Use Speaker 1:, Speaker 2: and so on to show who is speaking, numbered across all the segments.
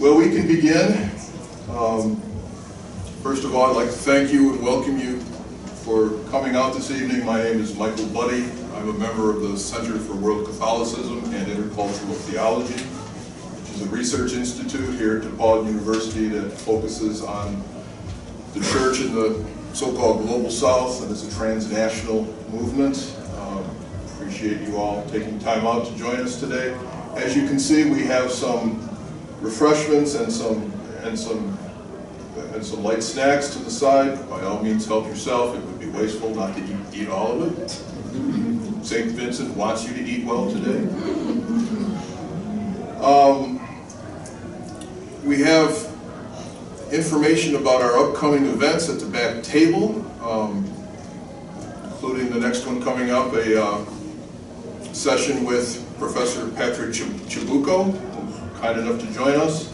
Speaker 1: Well, we can begin. First of all, I'd like to thank you and welcome you for coming out this evening. My name is Michael Buddy. I'm a member of the Center for World Catholicism and Intercultural Theology, which is a research institute here at DePaul University that focuses on the church in the so-called Global South, and it's a transnational movement. Appreciate you all taking time out to join us today. As you can see, we have some refreshments and some light snacks to the side. By all means, help yourself. It would be wasteful not to eat all of it. St. Vincent wants you to eat well today. We have information about our upcoming events at the back table, including the next one coming up, a session with Professor Patrick Chibuco, who's kind enough to join us.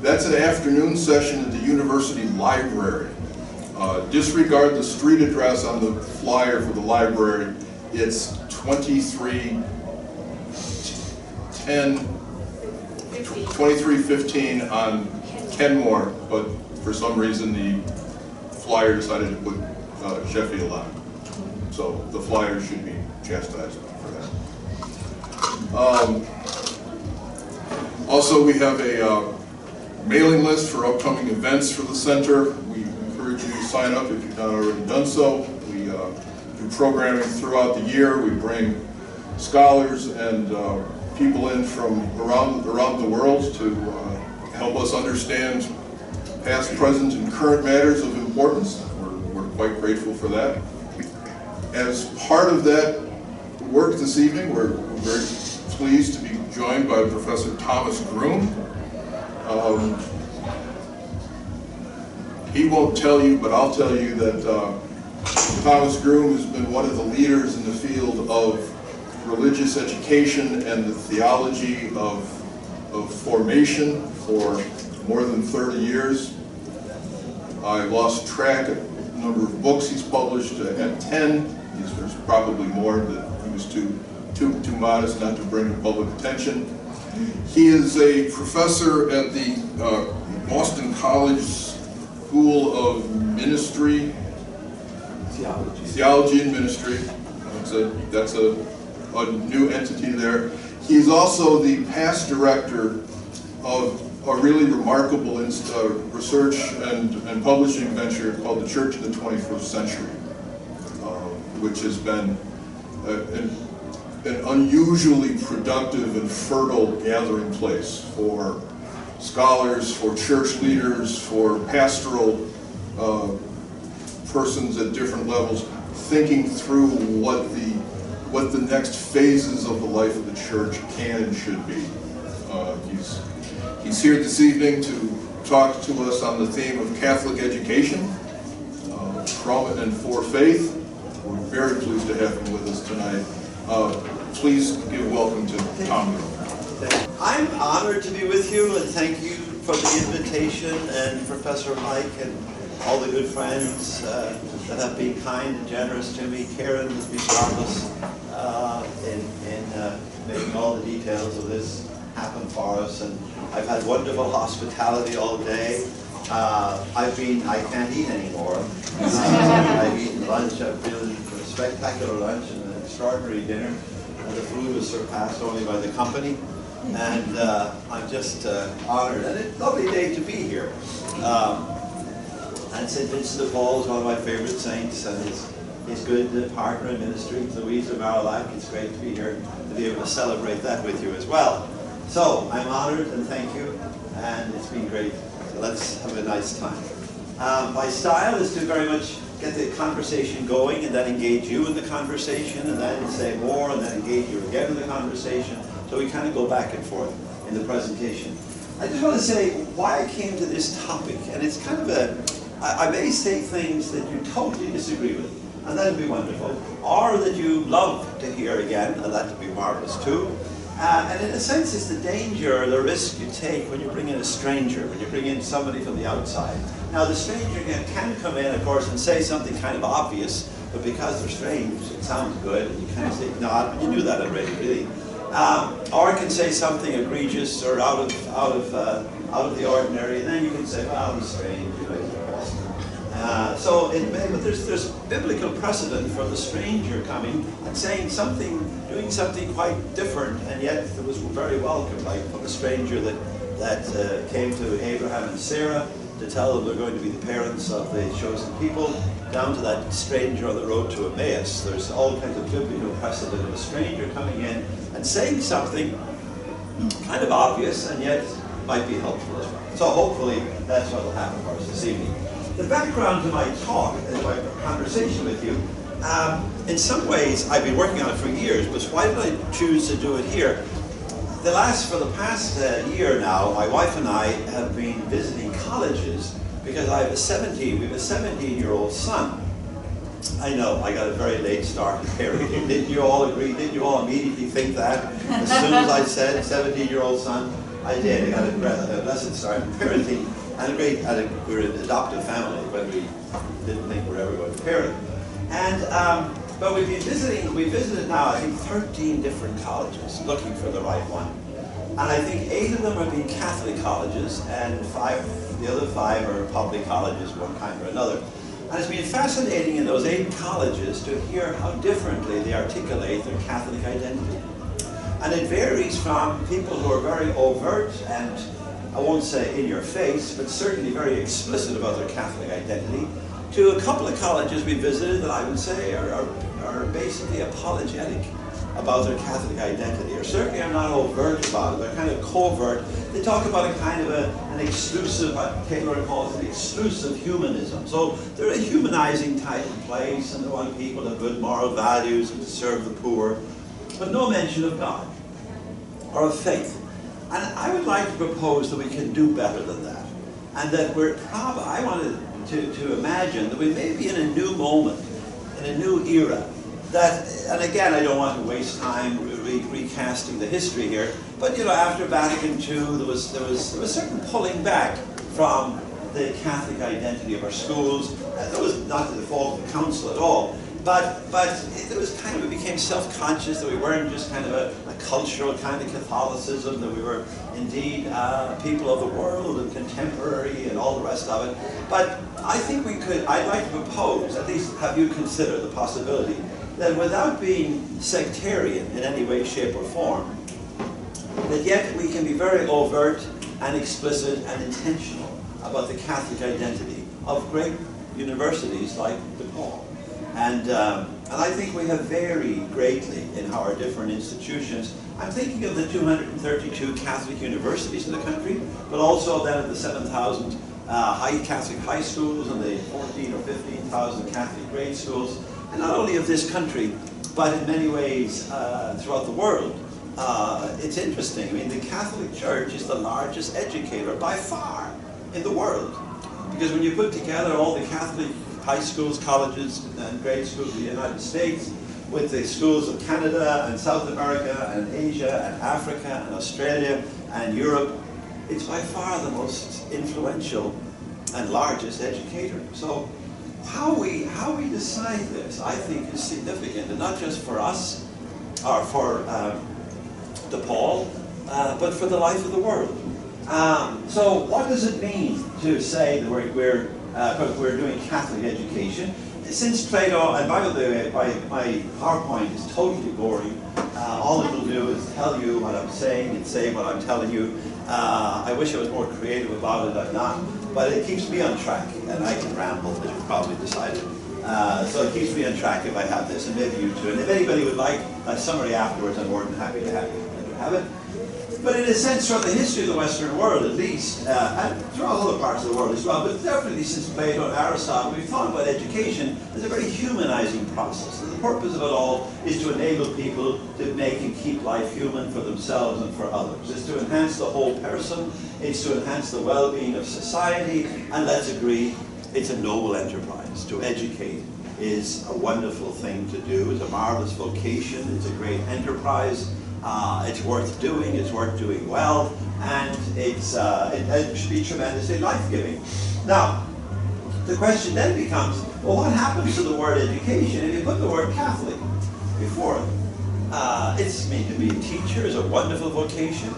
Speaker 1: That's an afternoon session at the university library. Disregard the street address on the flyer for the library. It's 2315 on Kenmore, but for some reason the flyer decided to put Sheffield on. So the flyer should be chastised for that. Also, we have a mailing list for upcoming events for the center. We encourage you to sign up if you've not already done so. We do programming throughout the year. We bring scholars and people in from around the world to help us understand past, present, and current matters of importance. We're quite grateful for that. As part of that work this evening, we're very pleased to be joined by Professor Thomas Groome. He won't tell you, but I'll tell you that Thomas Groome has been one of the leaders in the field of religious education and the theology of formation for more than 30 years. I lost track of the number of books he's published at 10. There's probably more, but he was too modest not to bring to public attention. He is a professor at the Boston College School of Ministry, Theology and Ministry. That's a new entity there. He's also the past director of a really remarkable research and publishing venture called the Church of the 21st Century, which has been an unusually productive and fertile gathering place for scholars, for church leaders, for pastoral persons at different levels, thinking through what the next phases of the life of the church can and should be. He's here this evening to talk to us on the theme of Catholic education, from and for faith. We're very pleased to have him with us tonight. Please give welcome to Tom.
Speaker 2: I'm honored to be with you, and thank you for the invitation, and Professor Mike and all the good friends that have been kind and generous to me. Karen has been marvelous in making all the details of this happen for us, and I've had wonderful hospitality all day. I can't eat anymore. I've eaten lunch. I've been for a spectacular lunch and an extraordinary dinner. The food was surpassed only by the company, and I'm just honored. And it's a lovely day to be here. And St. Vincent de Paul is one of my favorite saints, and his good partner in ministry, Louisa Marillac. It's great to be here to be able to celebrate that with you as well. So I'm honored, and thank you, and it's been great. So let's have a nice time. My style is to very much get the conversation going and then engage you in the conversation and then say more and then engage you again in the conversation. So we kind of go back and forth in the presentation. I just want to say why I came to this topic, and it's kind of I may say things that you totally disagree with, and that would be wonderful, or that you love to hear again, and that would be marvelous too. And in a sense, it's the danger, the risk you take when you bring in a stranger, when you bring in somebody from the outside. Now, the stranger can come in, of course, and say something kind of obvious, but because they're strange, it sounds good, and you kind of say, no, you knew that already, really. Or it can say something egregious or out of out of the ordinary, and then you can say, well, he's strange, you know, he's a Boston. But there's biblical precedent for the stranger coming and saying something, doing something quite different, and yet it was very welcome, like the stranger that came to Abraham and Sarah to tell them they're going to be the parents of the chosen people, down to that stranger on the road to Emmaus. There's all kinds of biblical precedent of a stranger coming in and saying something kind of obvious and yet might be helpful as well. So hopefully that's what will happen for us this evening. The background to my talk and my conversation with you, in some ways I've been working on it for years, but why did I choose to do it here? For the past year now, my wife and I have been visiting colleges because we have a 17-year-old son. I know, I got a very late start in parenting. Didn't you all agree? Didn't you all immediately think that? As soon as I said 17-year-old son, I did. I got a blessed start in parenting. And we're an adoptive family, but we didn't think we were ever going to parent. And but we visited now, I think, 13 different colleges looking for the right one. And I think 8 of them are being Catholic colleges, and the other 5 are public colleges, one kind or another. And it's been fascinating in those 8 colleges to hear how differently they articulate their Catholic identity. And it varies from people who are very overt and, I won't say in your face, but certainly very explicit about their Catholic identity, to a couple of colleges we visited that I would say are basically apologetic about their Catholic identity, or certainly are not overt about it. They're kind of covert. They talk about a kind of an exclusive, what Taylor calls an exclusive humanism. So they're a humanizing type of place, and they want people to have good moral values and to serve the poor, but no mention of God or of faith. And I would like to propose that we can do better than that, and that I wanted to imagine that we may be in a new moment, in a new era, and again, I don't want to waste time recasting the history here, but you know, after Vatican II, there was certain pulling back from the Catholic identity of our schools. That was not the fault of the council at all, but it became self-conscious that we weren't just kind of a cultural kind of Catholicism, that we were indeed people of the world and contemporary and all the rest of it. But I think I'd like to propose, at least have you consider the possibility, that without being sectarian in any way, shape, or form, that yet we can be very overt and explicit and intentional about the Catholic identity of great universities like DePaul. And I think we have varied greatly in how our different institutions, I'm thinking of the 232 Catholic universities in the country, but also then of the 7,000 Catholic high schools and the 14 or 15,000 Catholic grade schools, and not only of this country, but in many ways throughout the world. It's interesting. I mean, the Catholic Church is the largest educator by far in the world, because when you put together all the Catholic high schools, colleges, and grade schools of the United States, with the schools of Canada and South America and Asia and Africa and Australia and Europe, it's by far the most influential and largest educator. So how we decide this, I think, is significant, and not just for us or for DePaul, but for the life of the world. So what does it mean to say that we're doing Catholic education? Since Plato, and by the way, my PowerPoint is totally boring. All it will do is tell you what I'm saying and say what I'm telling you. I wish I was more creative about it, I'm not. But it keeps me on track, and I can ramble, as you probably decided. So it keeps me on track if I have this, and maybe you too. And if anybody would like a summary afterwards, I'm more than happy to have it. But in a sense, throughout the history of the Western world, at least, and throughout other parts of the world as well, but definitely since Plato and Aristotle, we've thought about education as a very humanizing process. And the purpose of it all is to enable people to make and keep life human for themselves and for others. It's to enhance the whole person, it's to enhance the well-being of society, and let's agree, it's a noble enterprise. To educate is a wonderful thing to do, it's a marvelous vocation, it's a great enterprise. It's worth doing, it's worth doing well, and it should be tremendously life-giving. Now, the question then becomes, well, what happens to the word education if you put the word Catholic before it? It's meant to be a teacher is a wonderful vocation.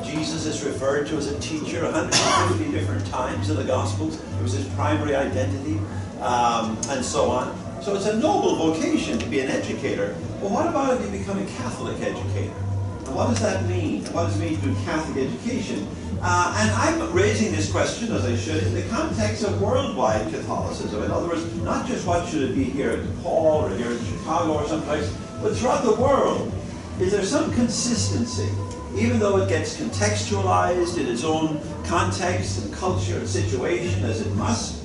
Speaker 2: Jesus is referred to as a teacher 150 different times in the Gospels. It was his primary identity, and so on. So it's a noble vocation to be an educator. But what about if you become a Catholic educator? And what does that mean? What does it mean to do Catholic education? And I'm raising this question, as I should, in the context of worldwide Catholicism. In other words, not just what should it be here at DePaul or here in Chicago or someplace, but throughout the world. Is there some consistency, even though it gets contextualized in its own context and culture and situation, as it must?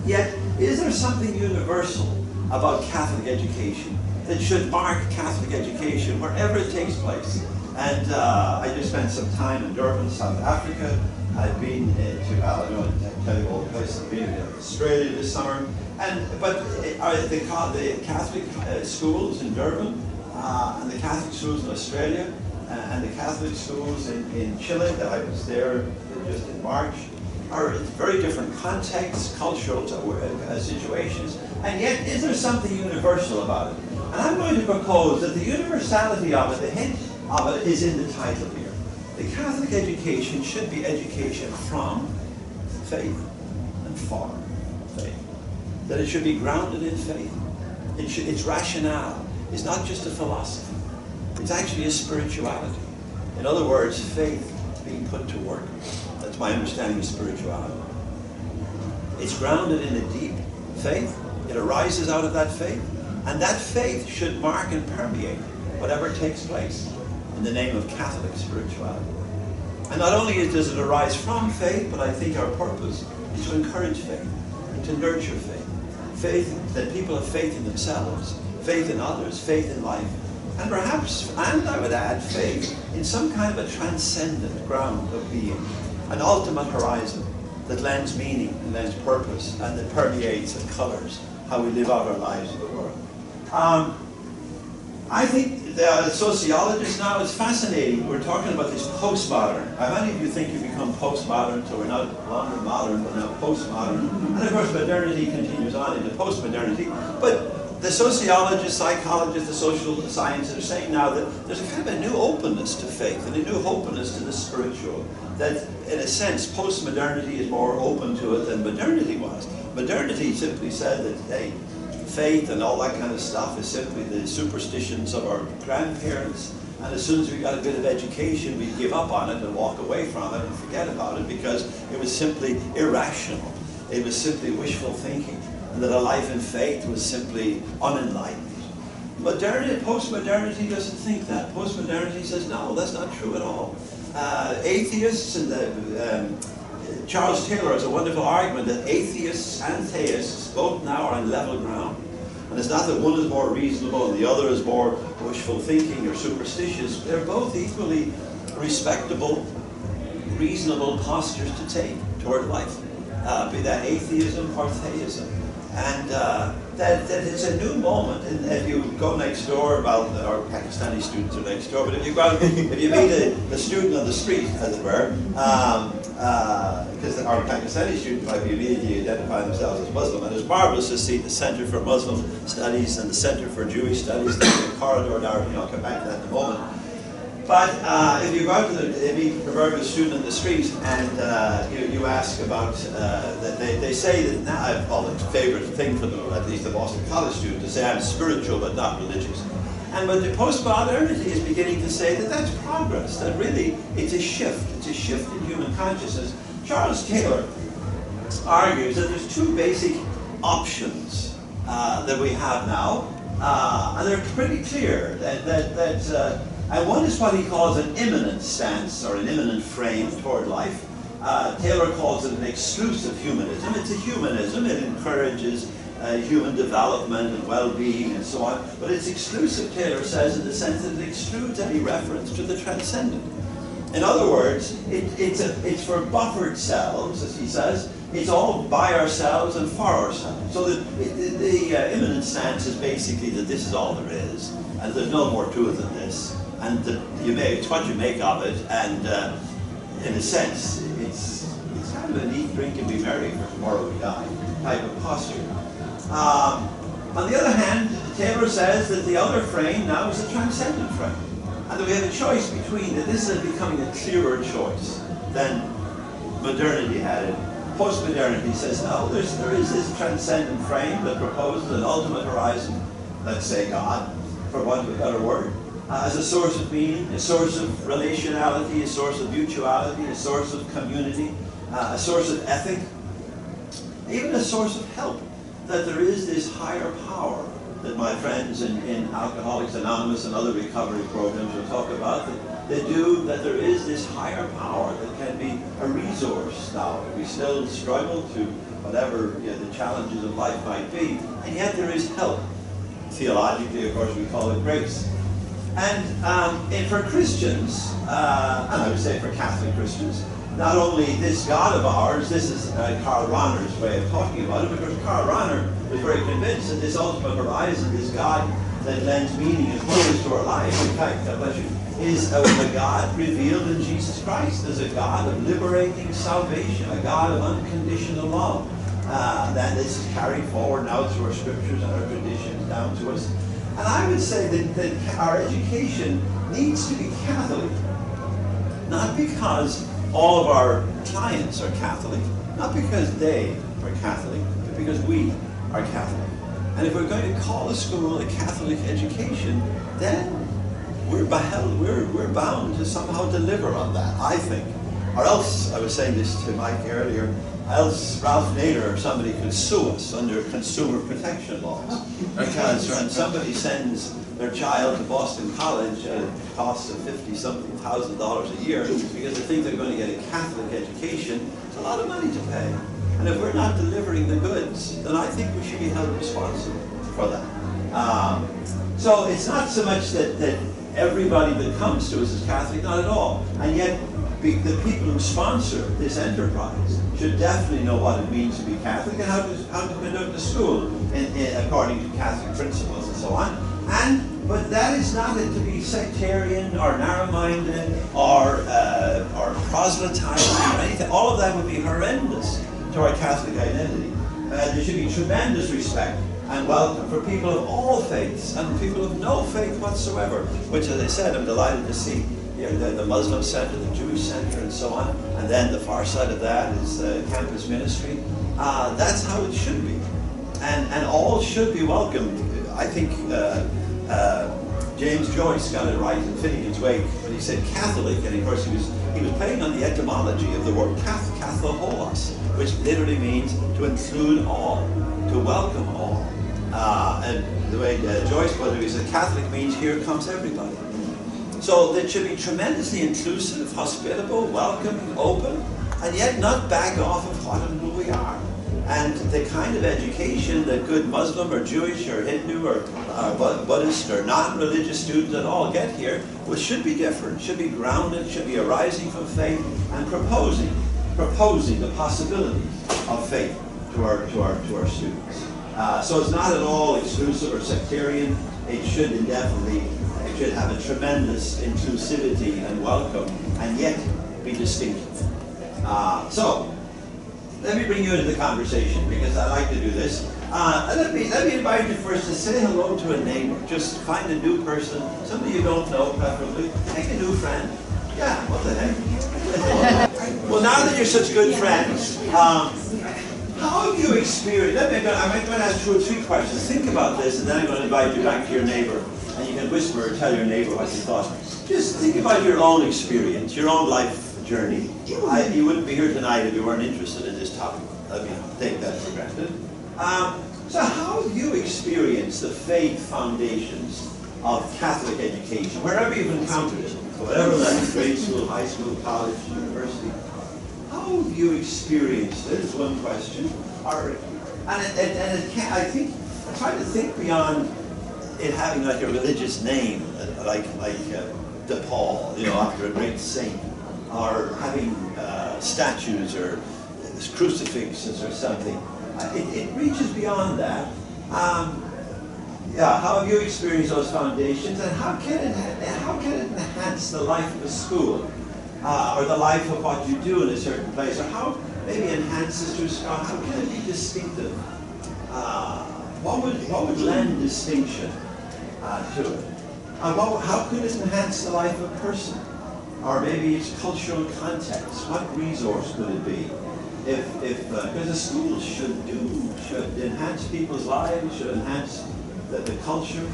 Speaker 2: Yet, is there something universal about Catholic education that should mark Catholic education wherever it takes place? And I just spent some time in Durban, South Africa. I've been to, I don't tell you all the places I've been in Australia this summer. But the Catholic schools in Durban, and the Catholic schools in Australia, and the Catholic schools in Chile, that I was there just in March, are in very different contexts, cultural situations, and yet is there something universal about it? And I'm going to propose that the universality of it, the hint of it, is in the title here. The Catholic education should be education from faith and for faith. That it should be grounded in faith. Its rationale is not just a philosophy. It's actually a spirituality. In other words, faith being put to work. That's my understanding of spirituality. It's grounded in a deep faith. It arises out of that faith. And that faith should mark and permeate whatever takes place in the name of Catholic spirituality. And not only does it arise from faith, but I think our purpose is to encourage faith, to nurture faith. Faith, that people have faith in themselves, faith in others, faith in life. And perhaps, and I would add, faith in some kind of a transcendent ground of being, an ultimate horizon that lends meaning and lends purpose and that permeates and colors how we live out our lives in the world. I think the sociologists now, it's fascinating. We're talking about this postmodern. How many of you think you become postmodern, so we're not longer modern, but now postmodern? And of course, modernity continues on into postmodernity. But the sociologists, psychologists, the social sciences are saying now that there's a kind of a new openness to faith and a new openness to the spiritual. That, in a sense, postmodernity is more open to it than modernity was. Modernity simply said that, hey, faith and all that kind of stuff is simply the superstitions of our grandparents, and as soon as we got a bit of education, we'd give up on it and walk away from it and forget about it because it was simply irrational. It was simply wishful thinking, and that a life in faith was simply unenlightened. Postmodernity doesn't think that. Postmodernity says, no, that's not true at all. Atheists and Charles Taylor has a wonderful argument that atheists and theists both now are on level ground. And it's not that one is more reasonable and the other is more wishful thinking or superstitious. They're both equally respectable, reasonable postures to take toward life, be that atheism or theism. And that it's a new moment. And if you go next door, well, our Pakistani students are next door, but if you go out, if you meet a student on the street, as it were, because our Pakistani students might be immediately identifying themselves as Muslim, and it's marvelous to see the Center for Muslim Studies and the Center for Jewish Studies in the corridor there. I'll come back to that in a moment. But if you go out to meet a proverbial student in the street and you ask about, they say that now, well, it's a favorite thing for them, at least the Boston College student, to say I'm spiritual but not religious. But the postmodernity is beginning to say that that's progress, that really it's a shift in human consciousness. Charles Taylor argues that there's two basic options that we have now, and they're pretty clear. And one is what he calls an immanent stance, or an immanent frame toward life. Taylor calls it an exclusive humanism. It's a humanism. It encourages human development and well-being and so on. But it's exclusive, Taylor says, in the sense that it excludes any reference to the transcendent. In other words, it's for buffered selves, as he says. It's all by ourselves and for ourselves. So the immanent stance is basically that this is all there is, and there's no more to it than this. And it's what you make of it, and in a sense, it's kind of a neat drink and be merry, for tomorrow we die type of posture. On the other hand, Taylor says that the other frame now is a transcendent frame. And that we have a choice between, that this is becoming a clearer choice than modernity had it. Postmodernity says, no, there is this transcendent frame that proposes an ultimate horizon, let's say God, for want of a better word, as a source of meaning, a source of relationality, a source of mutuality, a source of community, a source of ethic, even a source of help, that there is this higher power that my friends in Alcoholics Anonymous and other recovery programs will talk about, that there is this higher power that can be a resource now. We still struggle to whatever the challenges of life might be, and yet there is help. Theologically, of course, we call it grace. And for Christians, and I would say for Catholic Christians, not only this God of ours, this is Karl Rahner's way of talking about it, because Karl Rahner was very convinced that this ultimate horizon, this God that lends meaning and purpose to our life, in fact, is a God revealed in Jesus Christ as a God of liberating salvation, a God of unconditional love. That this is carried forward now through our scriptures and our traditions down to us. And I would say that our education needs to be Catholic, not because all of our clients are Catholic, not because they are Catholic, but because we are Catholic. And if we're going to call a school a Catholic education, then we're bound to somehow deliver on that, I think. Or else, I was saying this to Mike earlier, else Ralph Nader or somebody could sue us under consumer protection laws. Because when somebody sends their child to Boston College at a cost of $50-something thousand a year because they think they're going to get a Catholic education, it's a lot of money to pay. And if we're not delivering the goods, then I think we should be held responsible for that. So it's not so much that everybody that comes to us is Catholic, not at all. And yet, the people who sponsor this enterprise should definitely know what it means to be Catholic and how to conduct the school according to Catholic principles and so on. But that is not it to be sectarian or narrow-minded or proselytizing or anything. All of that would be horrendous to our Catholic identity. There should be tremendous respect and welcome for people of all faiths and people of no faith whatsoever, which, as I said, I'm delighted to see. The Muslim Center, the Jewish Center, and so on. And then the far side of that is campus ministry. That's how it should be. And all should be welcomed. I think James Joyce got it right in Finnegan's Wake when he said Catholic, and of course he was playing on the etymology of the word katholos, which literally means to include all, to welcome all. And the way Joyce put it, he said Catholic means here comes everybody. So it should be tremendously inclusive, hospitable, welcoming, open, and yet not back off of what and who we are. And the kind of education that good Muslim or Jewish or Hindu or Buddhist or non-religious students at all get here should be different, should be grounded, should be arising from faith and proposing the possibilities of faith to our students. So it's not at all exclusive or sectarian. It should should have a tremendous inclusivity and welcome, and yet be distinctive. So, let me bring you into the conversation, because I like to do this. Let me invite you first to say hello to a neighbor. Just find a new person, somebody you don't know, preferably. Make a new friend. Yeah, what the heck? Well, now that you're such good friends, how have you experienced, I'm going to ask 2 or 3 questions. Think about this, and then I'm going to invite you back to your neighbor. And you can whisper or tell your neighbor what you thought. Just think about your own experience, your own life journey. You wouldn't be here tonight if you weren't interested in this topic. Let me take that for granted. So how have you experienced the faith foundations of Catholic education, wherever you've encountered it, whatever level, grade school, high school, college, university? How have you experienced it is one question. I think, I try to think beyond it having like a religious name, like DePaul, after a great saint, or having statues or crucifixes or something. It reaches beyond that. How have you experienced those foundations, and how can it enhance the life of a school, or the life of what you do in a certain place, or how maybe enhances to a school? How can it be distinctive? What would lend distinction to it? How could it enhance the life of a person? Or maybe its cultural context? What resource could it be? Because the schools should enhance people's lives, should enhance the culture.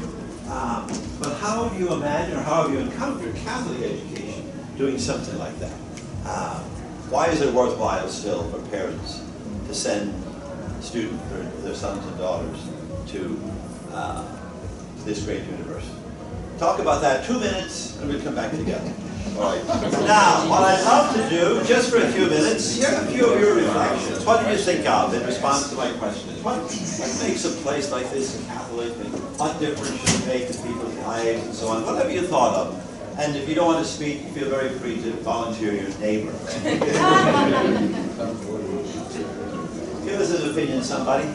Speaker 2: But how do you imagine, or how have you encountered Catholic education doing something like that? Why is it worthwhile still for parents to send students, their sons and daughters, to this great university? Talk about that 2 minutes, and we'll come back together. All right. Now, what I'd love to do, just for a few minutes, hear a few of your reflections. What do you think of in response to my questions? What makes a place like this Catholic, and what difference should it make to people's lives, and so on? What have you thought of? And if you don't want to speak, you feel very free to volunteer your neighbor. Give us an opinion, somebody.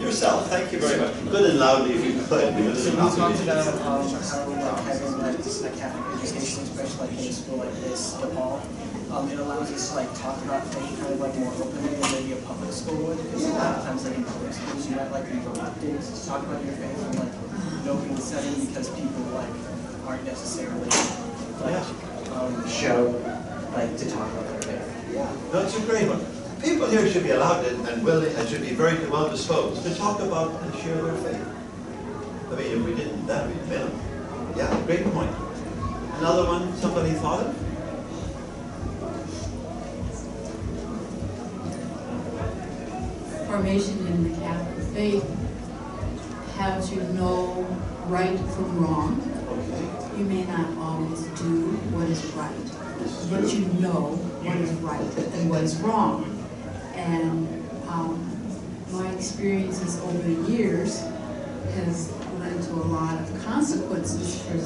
Speaker 2: Yourself. Thank you very much. Good and loudly if you could.
Speaker 3: So you talked about how having like a Catholic education, especially like in a school like this, DePaul, it allows us to like talk about faith kind of like more openly than maybe a public school would. Because a lot of times like in public schools you might like be reluctant to talk about your faith in like an open setting because people like aren't necessarily like show like to talk about their faith.
Speaker 2: Yeah, that's a great one. People here should be allowed and willing and should be very well disposed to talk about and share their faith. I mean, if we didn't, that would be minimum. Yeah, great point. Another one somebody thought of?
Speaker 4: Formation in the Catholic faith helps you know right from wrong.
Speaker 2: Okay.
Speaker 4: You may not always do what is right, but you know what is right and what is wrong. And my experiences over the years has led to a lot of consequences for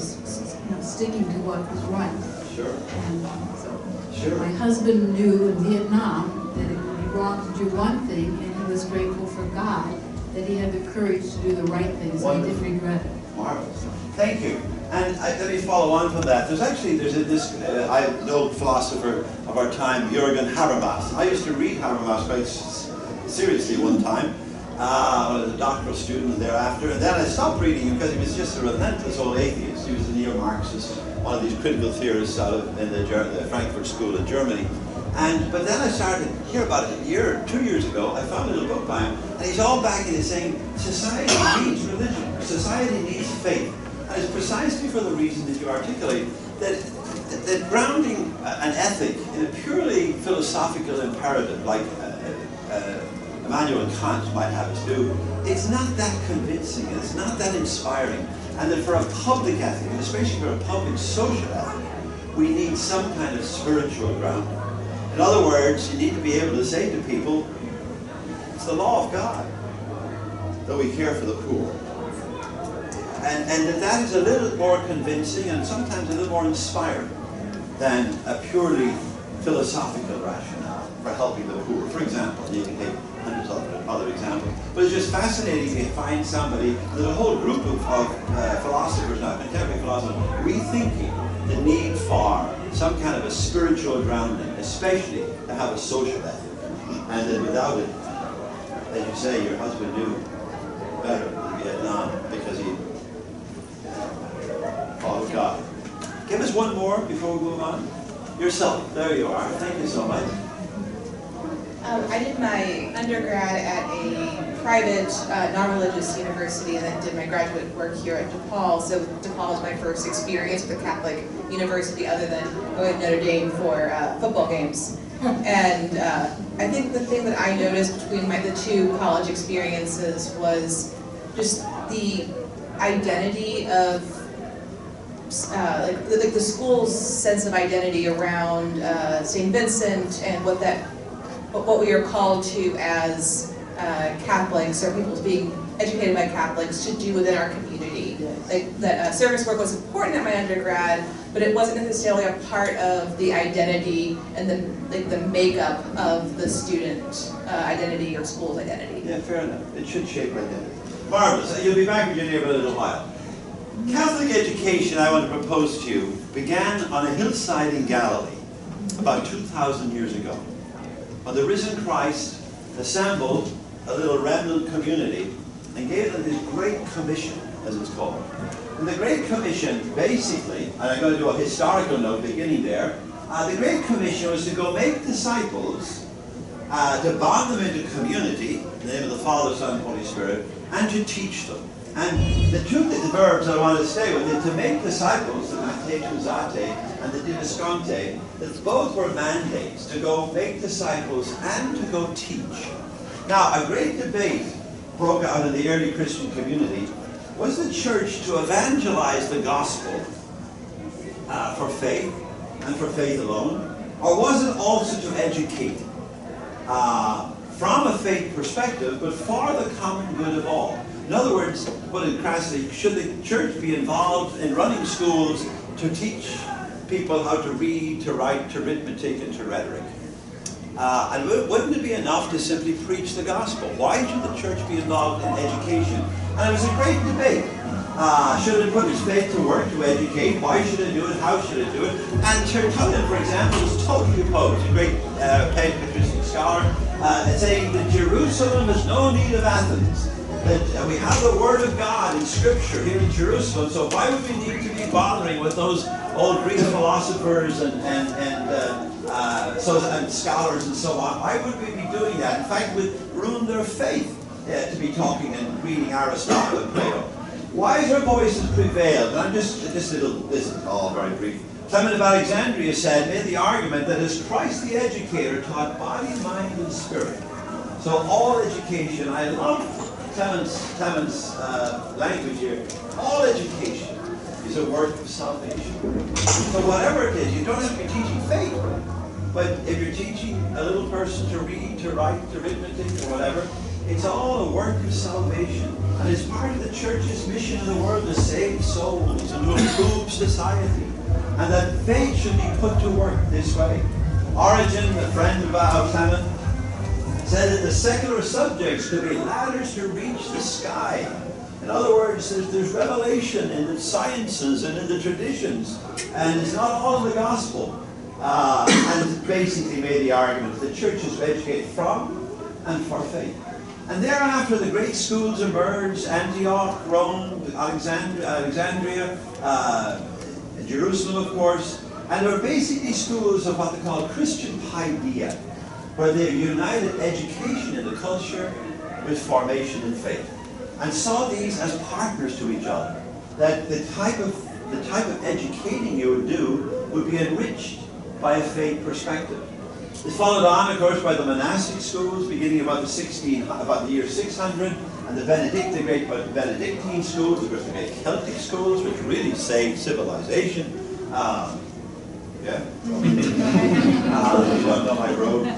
Speaker 4: sticking to what was right.
Speaker 2: Sure.
Speaker 4: And so
Speaker 2: Sure.
Speaker 4: my husband knew in Vietnam that it would be wrong to do one thing, and he was grateful for God that he had the courage to do the right thing, so he didn't regret it.
Speaker 2: Marvelous. Thank you. And let me follow on from that. An old philosopher of our time, Jürgen Habermas. I used to read Habermas quite seriously one time. I was a doctoral student and thereafter, and then I stopped reading him because he was just a relentless old atheist. He was a neo-Marxist, one of these critical theorists out of in the Frankfurt School in Germany. But then I started to hear about it 2 years ago. I found a little book by him, and he's all back in it saying, society needs religion, society needs faith. And it's precisely for the reason that you articulate, that grounding an ethic in a purely philosophical imperative, like Immanuel Kant might have us do, it's not that convincing, it's not that inspiring. And that for a public ethic, and especially for a public social ethic, we need some kind of spiritual grounding. In other words, you need to be able to say to people, it's the law of God that we care for the poor. And that is a little more convincing and sometimes a little more inspiring than a purely philosophical rationale for helping the poor. For example, you can take hundreds of other examples. But it's just fascinating to find somebody, there's a whole group of philosophers now, contemporary philosophers, rethinking the need for some kind of a spiritual grounding, especially to have a social ethic. And that without it, as you say, your husband knew better in Vietnam because he followed God. Give us one more before we move on. Yourself, there you are. Thank you so much.
Speaker 5: I did my undergrad at a private, non-religious university, and then did my graduate work here at DePaul. So DePaul was my first experience with a Catholic university other than going to Notre Dame for football games. And I think the thing that I noticed between the two college experiences was just the identity of like the school's sense of identity around St. Vincent and what we are called to as Catholics, or people being educated by Catholics, to do within our community. Like that service work was important at my undergrad, but it wasn't necessarily a part of the identity and the makeup of the student identity or school's identity.
Speaker 2: Yeah, fair enough. It should shape identity. Marvelous. You'll be back in Virginia for a little while. Catholic education, I want to propose to you, began on a hillside in Galilee about 2,000 years ago, when the risen Christ assembled a little remnant community and gave them this great commission as it's called. And the Great Commission, basically, and I'm going to do a historical note beginning there, the Great Commission was to go make disciples, to bond them into community, in the name of the Father, Son, and Holy Spirit, and to teach them. And the two verbs I want to stay with is to make disciples, the mate to zate, and the didasconte, that both were mandates, to go make disciples and to go teach. Now, a great debate broke out in the early Christian community. Was the church to evangelize the gospel for faith and for faith alone? Or was it also to educate from a faith perspective, but for the common good of all? In other words, put it crassly, should the church be involved in running schools to teach people how to read, to write, to arithmetic, and to rhetoric? And wouldn't it be enough to simply preach the gospel? Why should the church be involved in education? And it was a great debate. Should it put its faith to work to educate? Why should it do it? How should it do it? And Tertullian, for example, was totally opposed. A great patristic scholar, saying that Jerusalem has no need of Athens. That we have the Word of God in Scripture here in Jerusalem, so why would we need to be bothering with those old Greek philosophers and scholars and so on? Why would we be doing that? In fact, would ruin their faith to be talking and reading Aristotle and Plato. Wiser voices prevailed. And I'm this is all very brief. Clement of Alexandria made the argument that as Christ the educator taught body, mind, and spirit, so all education, I love Clement's language here, all education is a work of salvation. So whatever it is, you don't have to be teaching faith, but if you're teaching a little person to read, to write, to arithmetic, or whatever, it's all a work of salvation. And it's part of the church's mission in the world to save souls and to improve society. And that faith should be put to work this way. Origen, a friend of Clement, said that the secular subjects could be ladders to reach the sky. In other words, there's revelation in the sciences and in the traditions, and it's not all in the gospel. And basically made the argument that the church is to educate from and for faith. And thereafter, the great schools emerged: Antioch, Rome, Alexandria, Jerusalem, of course. And they were basically schools of what they call Christian paideia, where they united education in the culture with formation in faith, and saw these as partners to each other. That the type of educating you would do would be enriched by a faith perspective. It's followed on, of course, by the monastic schools, beginning about the year 600, and the great Benedictine schools, of course, the great Celtic schools, which really saved civilization. Yeah? You don't know my road.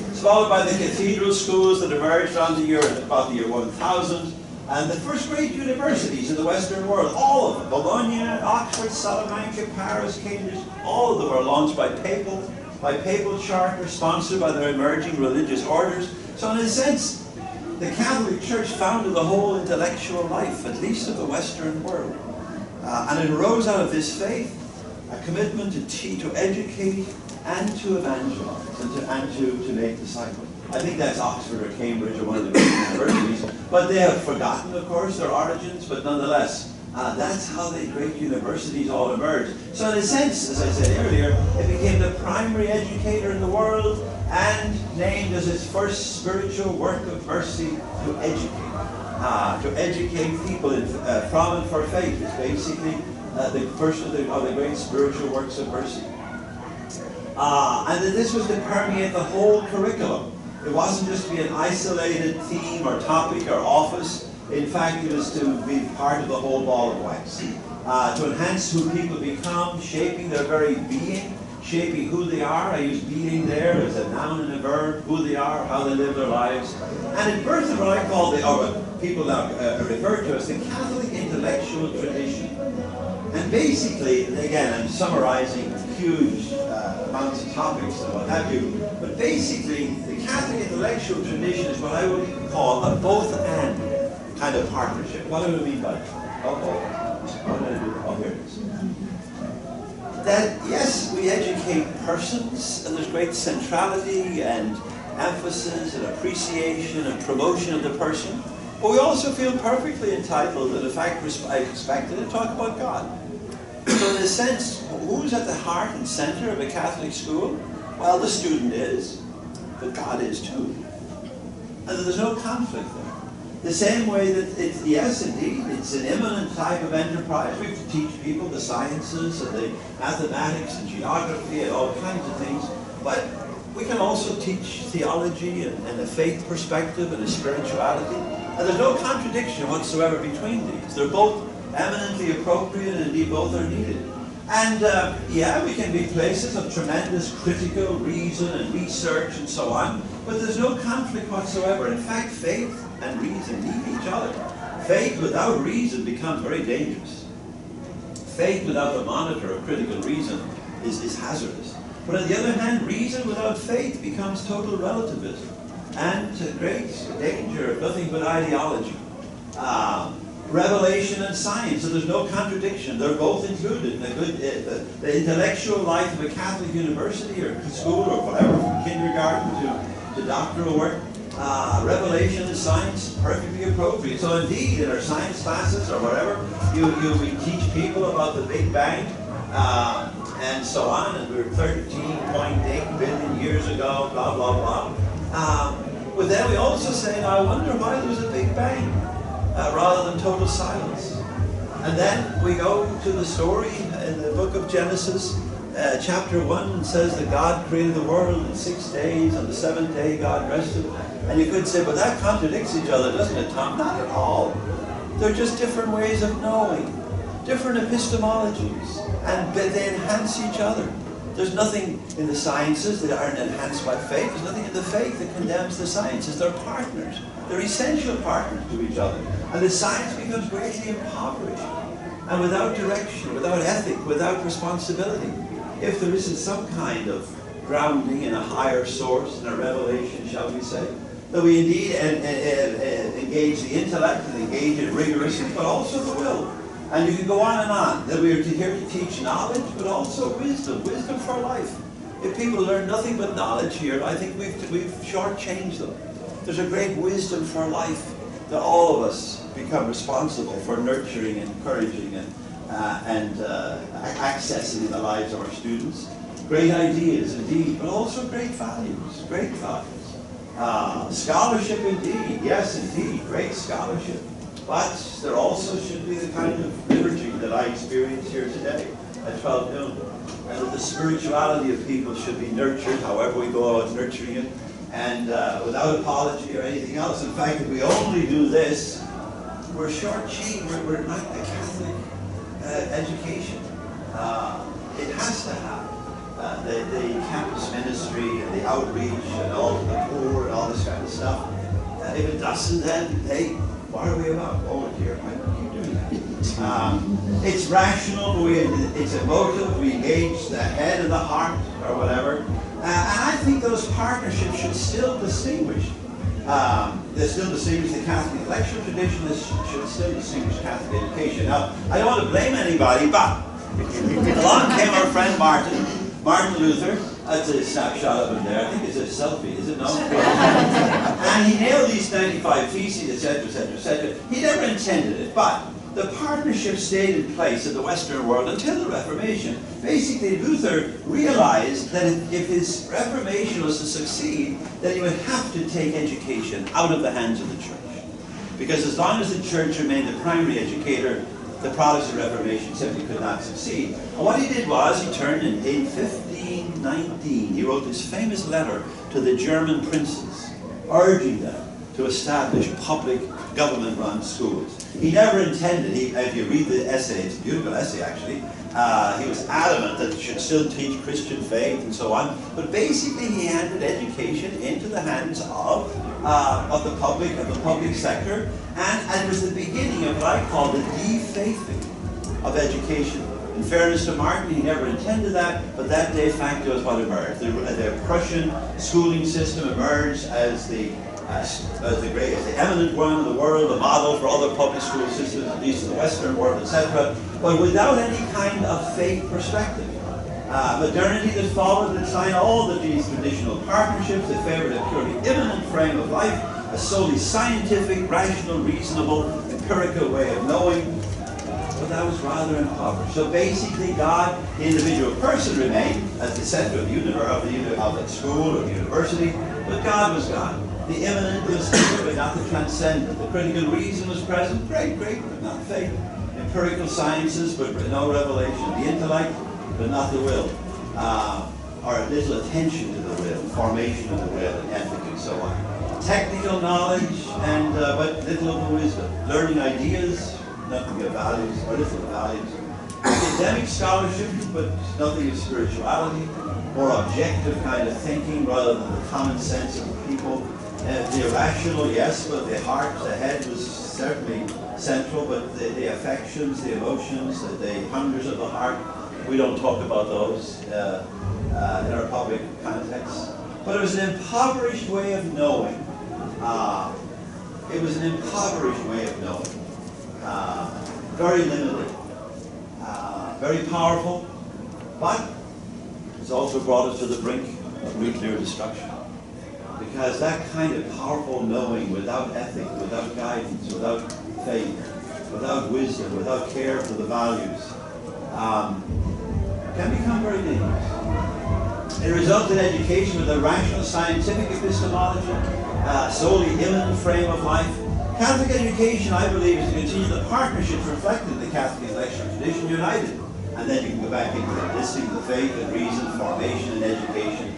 Speaker 2: It's followed by the cathedral schools that emerged around about the year 1000, and the first great universities in the Western world, all of them, Bologna, Oxford, Salamanca, Paris, Cambridge, all of them were launched by papal charter, sponsored by their emerging religious orders. So in a sense, the Catholic Church founded the whole intellectual life, at least of the Western world. And it arose out of this faith, a commitment to educate and to evangelize and to make disciples. I think that's Oxford or Cambridge or one of the great universities. But they have forgotten, of course, their origins, but nonetheless, that's how the great universities all emerged. So in a sense, as I said earlier, it became the primary educator in the world and named as its first spiritual work of mercy to educate. To educate people from and for faith is basically the first of the great spiritual works of mercy. And that this was to permeate the whole curriculum. It wasn't just to be an isolated theme or topic or office. In fact, it was to be part of the whole ball of wax. To enhance who people become, shaping their very being, shaping who they are. I use being there as a noun and a verb, who they are, how they live their lives. And it birthed what I call what people now refer to as the Catholic intellectual tradition. And basically, again, I'm summarizing huge amounts of topics and what have you, but basically, the Catholic intellectual tradition is what I would call a both-and kind of partnership. What do I mean by that? What did I do? Oh, here it is. That, yes, we educate persons, and there's great centrality and emphasis and appreciation and promotion of the person, But we also feel perfectly entitled and in fact expected to talk about God. So in a sense, who's at the heart and center of a Catholic school? Well, the student is, but God is too. And there's no conflict there. The same way that it's, yes indeed, it's an imminent type of enterprise. We have to teach people the sciences and the mathematics and geography and all kinds of things. But we can also teach theology and a faith perspective and a spirituality. And there's no contradiction whatsoever between these. They're both eminently appropriate and indeed both are needed. And yeah, we can be places of tremendous critical reason and research and so on, but there's no conflict whatsoever. In fact, faith and reason need each other. Faith without reason becomes very dangerous. Faith without the monitor of critical reason is hazardous. But on the other hand, reason without faith becomes total relativism and to great danger of nothing but ideology. Revelation and science, so there's no contradiction. They're both included in the intellectual life of a Catholic university or school or whatever, from kindergarten to doctoral work. Revelation and science, perfectly appropriate. So indeed, in our science classes or whatever, we teach people about the Big Bang and so on, and we're 13.8 billion years ago, blah, blah, blah. But then we also say, now I wonder why there was a Big Bang. Rather than total silence. And then we go to the story in the book of Genesis, chapter 1, and says that God created the world in 6 days, on the 7th day God rested. And you could say, but that contradicts each other, doesn't it, Tom? Not at all. They're just different ways of knowing, different epistemologies, and they enhance each other. There's nothing in the sciences that aren't enhanced by faith. There's nothing in the faith that condemns the sciences. They're partners. They're essential partners to each other. And the science becomes greatly impoverished. And without direction, without ethic, without responsibility, if there isn't some kind of grounding in a higher source, in a revelation, shall we say, that we indeed engage the intellect and engage it rigorously, but also the will. And you can go on, that we are here to teach knowledge, but also wisdom, wisdom for life. If people learn nothing but knowledge here, I think we've shortchanged them. There's a great wisdom for life that all of us become responsible for nurturing and encouraging and accessing in the lives of our students. Great ideas indeed, but also great values, great values. Scholarship indeed, yes indeed, great scholarship. But there also should be the kind of liturgy that I experience here today at 12 noon. And that the spirituality of people should be nurtured, however we go about nurturing it, and without apology or anything else. In fact, if we only do this, we're shortchanged. We're not a Catholic education. It has to have the campus ministry and the outreach and all to the poor and all this kind of stuff. If it doesn't, then hey, what are we about? Oh dear, why do we keep doing that? It's rational, but it's emotive, we engage the head and the heart, or whatever. And I think those partnerships should still distinguish. They still distinguish the Catholic intellectual tradition, they should still distinguish Catholic education. Now, I don't want to blame anybody, but along came our friend Martin Luther. That's a snapshot of him there. I think it's a selfie, is it not? And he nailed these 95 Theses, etc., etc., etc. He never intended it, but the partnership stayed in place in the Western world until the Reformation. Basically, Luther realized that if his Reformation was to succeed, then he would have to take education out of the hands of the church. Because as long as the church remained the primary educator, the Protestant Reformation simply could not succeed. And what he did was, he turned in 1519, he wrote this famous letter to the German princes, urging them to establish public government-run schools. He never intended, if you read the essay, it's a beautiful essay actually, he was adamant that you should still teach Christian faith and so on, but basically he handed education into the hands of the public sector, and it was the beginning of what I call the defaithing of education. In fairness to Martin, he never intended that, but that de facto is what emerged. The Prussian schooling system emerged as the eminent one in the world, the model for other public school systems, at least in the Western world, etc., but without any kind of faith perspective. Modernity that followed declined all of these traditional partnerships that favored a purely immanent frame of life, a solely scientific, rational, reasonable, empirical way of knowing, but that was rather impoverished. So basically God, the individual person, remained at the center of the school or the university, but God was God. The immanent was here, but not the transcendent. The critical reason was present, great, but not faith. Empirical sciences, but no revelation. The intellect, but not the will. Or little attention to the will, formation of the will, and ethic, and so on. Technical knowledge, and but little of the wisdom. Learning ideas, nothing of values, or little of values. Academic scholarship, but nothing of spirituality. More objective kind of thinking rather than the common sense of the people. The irrational, yes, but the heart, the head was certainly central, but the affections, the emotions, the hungers of the heart, we don't talk about those in our public context. But it was an impoverished way of knowing. It was an impoverished way of knowing. Very limited. Very powerful, but it's also brought us to the brink of nuclear destruction. Because that kind of powerful knowing without ethic, without guidance, without faith, without wisdom, without care for the values, can become very dangerous. It results in education with a rational scientific epistemology, solely immanent frame of life. Catholic education, I believe, is to continue the partnerships reflected in the Catholic intellectual tradition, united. And then you can go back into the listing of the faith and reason, formation and education,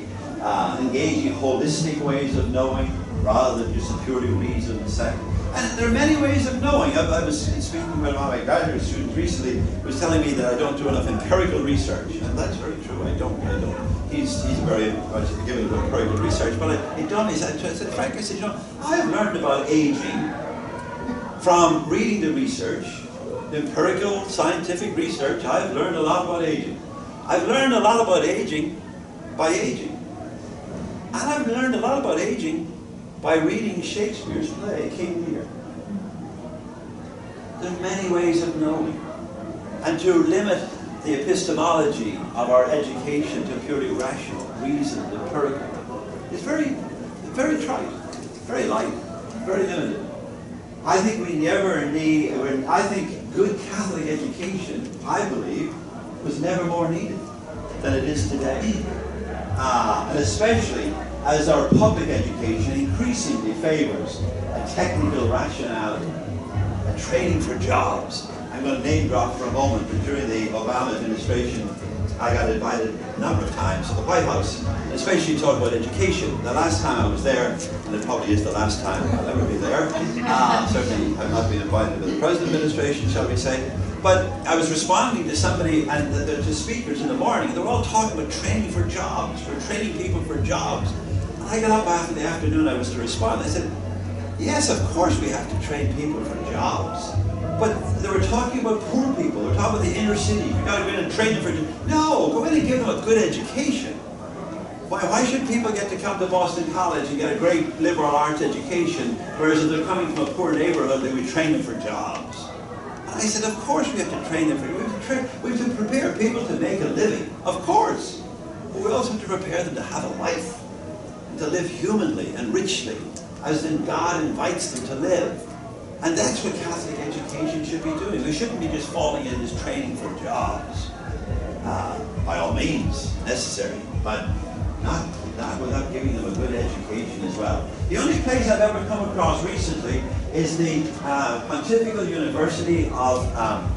Speaker 2: engaging holistic ways of knowing rather than just a purely reason and sect. And there are many ways of knowing. I was speaking with one of my graduate students recently who was telling me that I don't do enough empirical research. And that's very true. I don't. He's very much given to empirical research, but I don't. I said, Frank, I said, you know, I have learned about aging from reading the research, the empirical scientific research. I've learned a lot about aging. I've learned a lot about aging by aging. And I've learned a lot about aging by reading Shakespeare's play, King Lear. There are many ways of knowing. And to limit the epistemology of our education to purely rational, reasoned, empirical is very, very trite, very light, very limited. I think we never need, I think good Catholic education, I believe, was never more needed than it is today. And especially as our public education increasingly favors a technical rationality, a training for jobs. I'm going to name drop for a moment, but during the Obama administration, I got invited a number of times to the White House, and especially to talk about education. The last time I was there, and it probably is the last time I'll ever be there, certainly I've not been invited to the present administration, shall we say, but I was responding to somebody and to speakers in the morning. They were all talking about training for jobs, for training people for jobs. And I got up after the afternoon, I was to respond. I said, yes, of course we have to train people for jobs. But they were talking about poor people. They were talking about the inner city. You've got to go in and train them for... No, go in and give them a good education. Why should people get to come to Boston College and get a great liberal arts education, whereas if they're coming from a poor neighborhood, they would train them for jobs? And I said, of course we have to train them for... We have to prepare people to make a living. Of course. But we also have to prepare them to have a life, and to live humanly and richly, as then God invites them to live. And that's what Catholic education should be doing. We shouldn't be just falling in this training for jobs. By all means, necessary, but not without giving them a good education as well. The only place I've ever come across recently is the Pontifical University of, I'm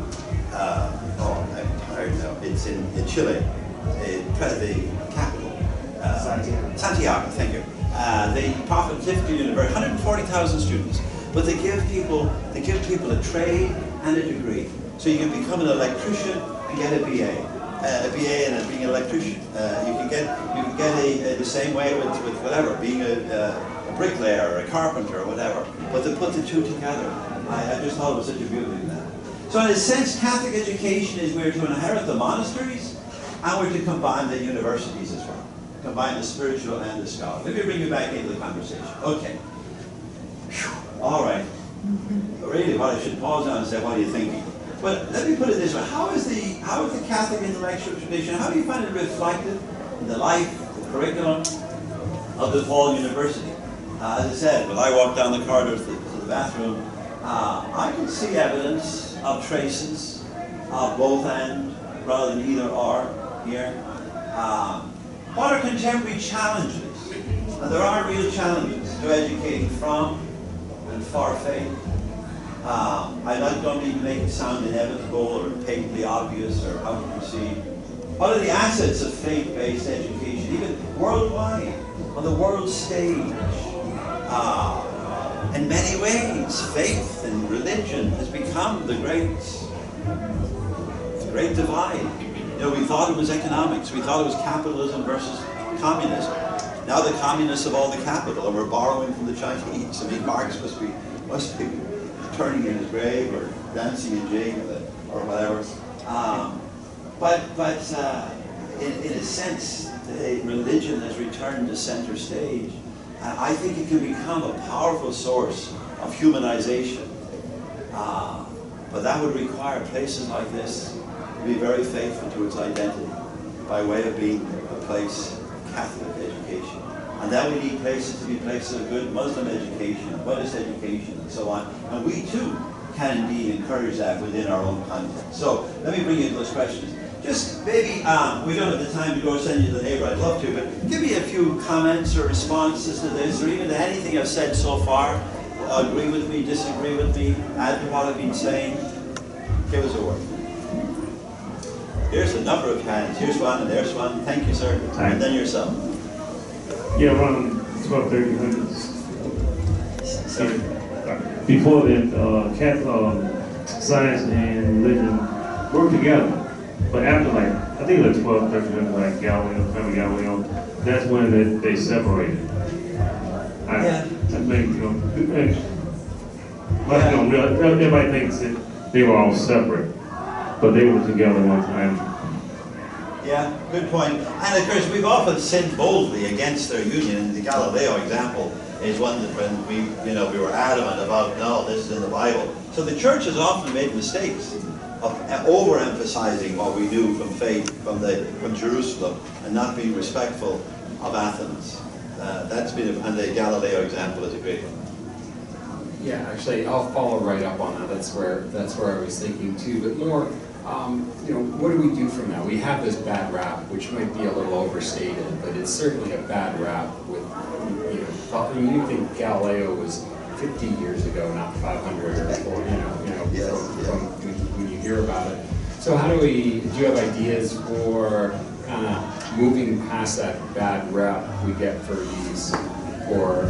Speaker 2: tired now, it's in Chile, the capital. Santiago, thank you. The Pontifical University, 140,000 students. But they give people a trade and a degree. So you can become an electrician and get a BA in being an electrician. You can get the same way with whatever, being a bricklayer or a carpenter or whatever. But to put the two together, I just thought it was such a beauty in that. So in a sense, Catholic education is we're to inherit the monasteries, and we're to combine the universities as well. Combine the spiritual and the scholarly. Let me bring you back into the conversation. Okay. All right. Really, what I should pause now and say, what are you thinking? But let me put it this way: how is the Catholic intellectual tradition? How do you find it reflected in the life, the curriculum of DePaul University? As I said, when I walked down the corridors to the bathroom, I could see evidence of traces of both and rather than either or here. What are contemporary challenges? And there are real challenges to educating from and for faith. I don't need to make it sound inevitable or patently obvious or how to proceed. What are the assets of faith-based education, even worldwide, on the world stage? In many ways, faith and religion has become the great divide. You know, we thought it was economics. We thought it was capitalism versus communism. Now the communists have all the capital, and we're borrowing from the Chinese. I mean, Marx must be turning in his grave or dancing in jig or whatever. In a sense, religion has returned to center stage. I think it can become a powerful source of humanization. But that would require places like this to be very faithful to its identity by way of being a place of Catholic education. And then we need places to be places of good Muslim education, Buddhist education, and so on. And we too can indeed encourage that within our own context. So let me bring you to those questions. Just maybe, we don't have the time to go send you to the neighbor, I'd love to, but give me a few comments or responses to this, or even to anything I've said so far. Agree with me, disagree with me, add to what I've been saying. Give us a word. Here's a number of hands. Here's one and there's one. Thank you, sir. And then yourself.
Speaker 6: Yeah, around 1200s. Before that, Catholic science and religion worked together. But after, like, I think it was 1300, like Galileo, that's when they separated. I think, everybody thinks that they were all separate, but they were together one time.
Speaker 2: Yeah, good point. And of course, we've often sinned boldly against their union. And the Galileo example is one that when we were adamant about, no, this is in the Bible. So the church has often made mistakes of overemphasizing what we do from faith, from Jerusalem, and not being respectful of Athens. That's been, and the Galileo example is a great one.
Speaker 7: Yeah, actually, I'll follow right up on that. That's where I was thinking too. But more, what do we do from that? We have this bad rap, which might be a little overstated, but it's certainly a bad rap. With you think Galileo was 50 years ago, not 500 or 400, when you hear about it. So do you have ideas for kind of moving past that bad rep we get for these, or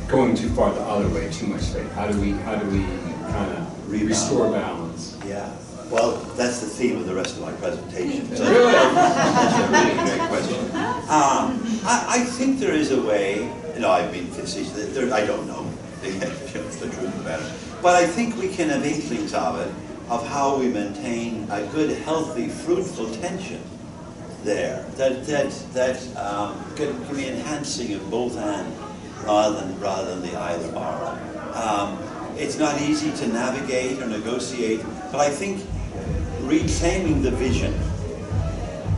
Speaker 7: going too far the other way, too much faith? How do we kind of restore balance?
Speaker 2: Yeah. Well, that's the theme of the rest of my presentation. So that's a really great question. I think there is a way. I've been facetious. I don't know the truth about it. But I think we can have inklings of it, of how we maintain a good, healthy, fruitful tension there. That can be enhancing of both and rather than the either or. It's not easy to navigate or negotiate, but I think reclaiming the vision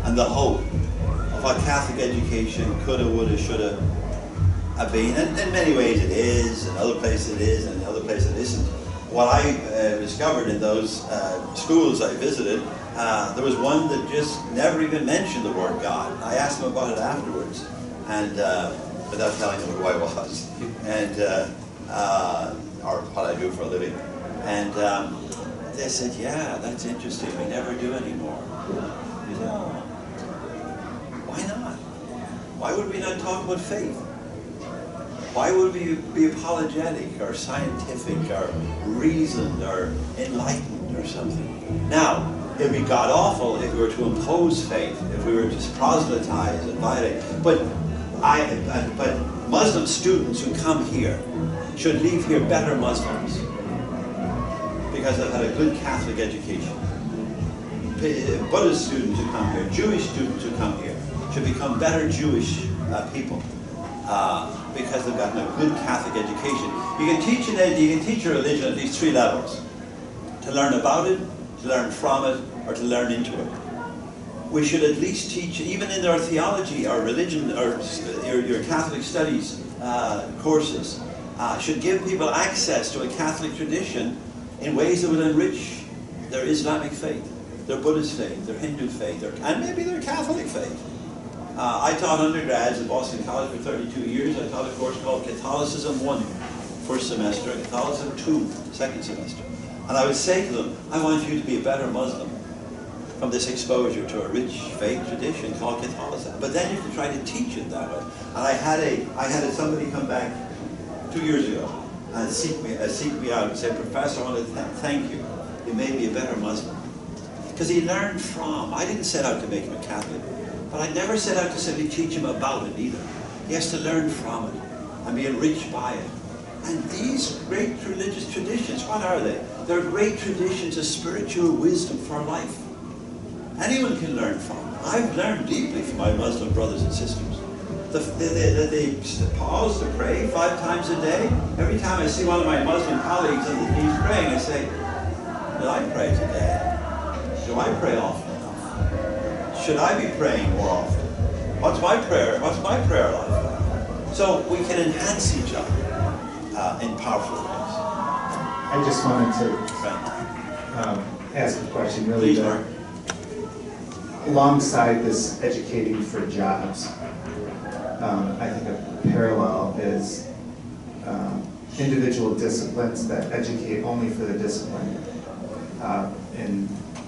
Speaker 2: and the hope of what Catholic education coulda, woulda, shoulda have been, and in many ways it is, in other places it is, and in other places it isn't. What I discovered in those schools I visited, there was one that just never even mentioned the word God. I asked them about it afterwards, and without telling them who I was, and or what I do for a living. And they said, yeah, that's interesting, we never do anymore. Why not? Why would we not talk about faith? Why would we be apologetic or scientific or reasoned or enlightened or something? Now, it would be god-awful if we were to impose faith, if we were to proselytize and violate. But Muslim students who come here should leave here better Muslims because they've had a good Catholic education. Buddhist students who come here, Jewish students who come here should become better Jewish people because they've gotten a good Catholic education. You can teach a religion at these 3 levels: to learn about it, to learn from it, or to learn into it. We should at least teach, even in our theology, our religion, or your Catholic studies, courses should give people access to a Catholic tradition in ways that will enrich their Islamic faith, their Buddhist faith, their Hindu faith, and maybe their Catholic faith. I taught undergrads at Boston College for 32 years. I taught a course called Catholicism 1, first semester, and Catholicism 2, second semester. And I would say to them, I want you to be a better Muslim from this exposure to a rich faith tradition called Catholicism. But then you can try to teach it that way. And I had somebody come back 2 years ago and seek me out and say, Professor, I want to thank you. You made me a better Muslim. Because he learned from, I didn't set out to make him a Catholic, but I never set out to simply teach him about it either. He has to learn from it and be enriched by it. And these great religious traditions, what are they? They're great traditions of spiritual wisdom for life. Anyone can learn from them. I've learned deeply from my Muslim brothers and sisters. They pause to pray 5 times a day. Every time I see one of my Muslim colleagues and he's praying, I say, did I pray today? Do I pray often enough? Should I be praying more often? What's my prayer? What's my prayer life? So we can enhance each other in powerful ways.
Speaker 8: I just wanted to ask a question, really.
Speaker 2: Please, Mark.
Speaker 8: Alongside this educating for jobs, I think a parallel is individual disciplines that educate only for the discipline in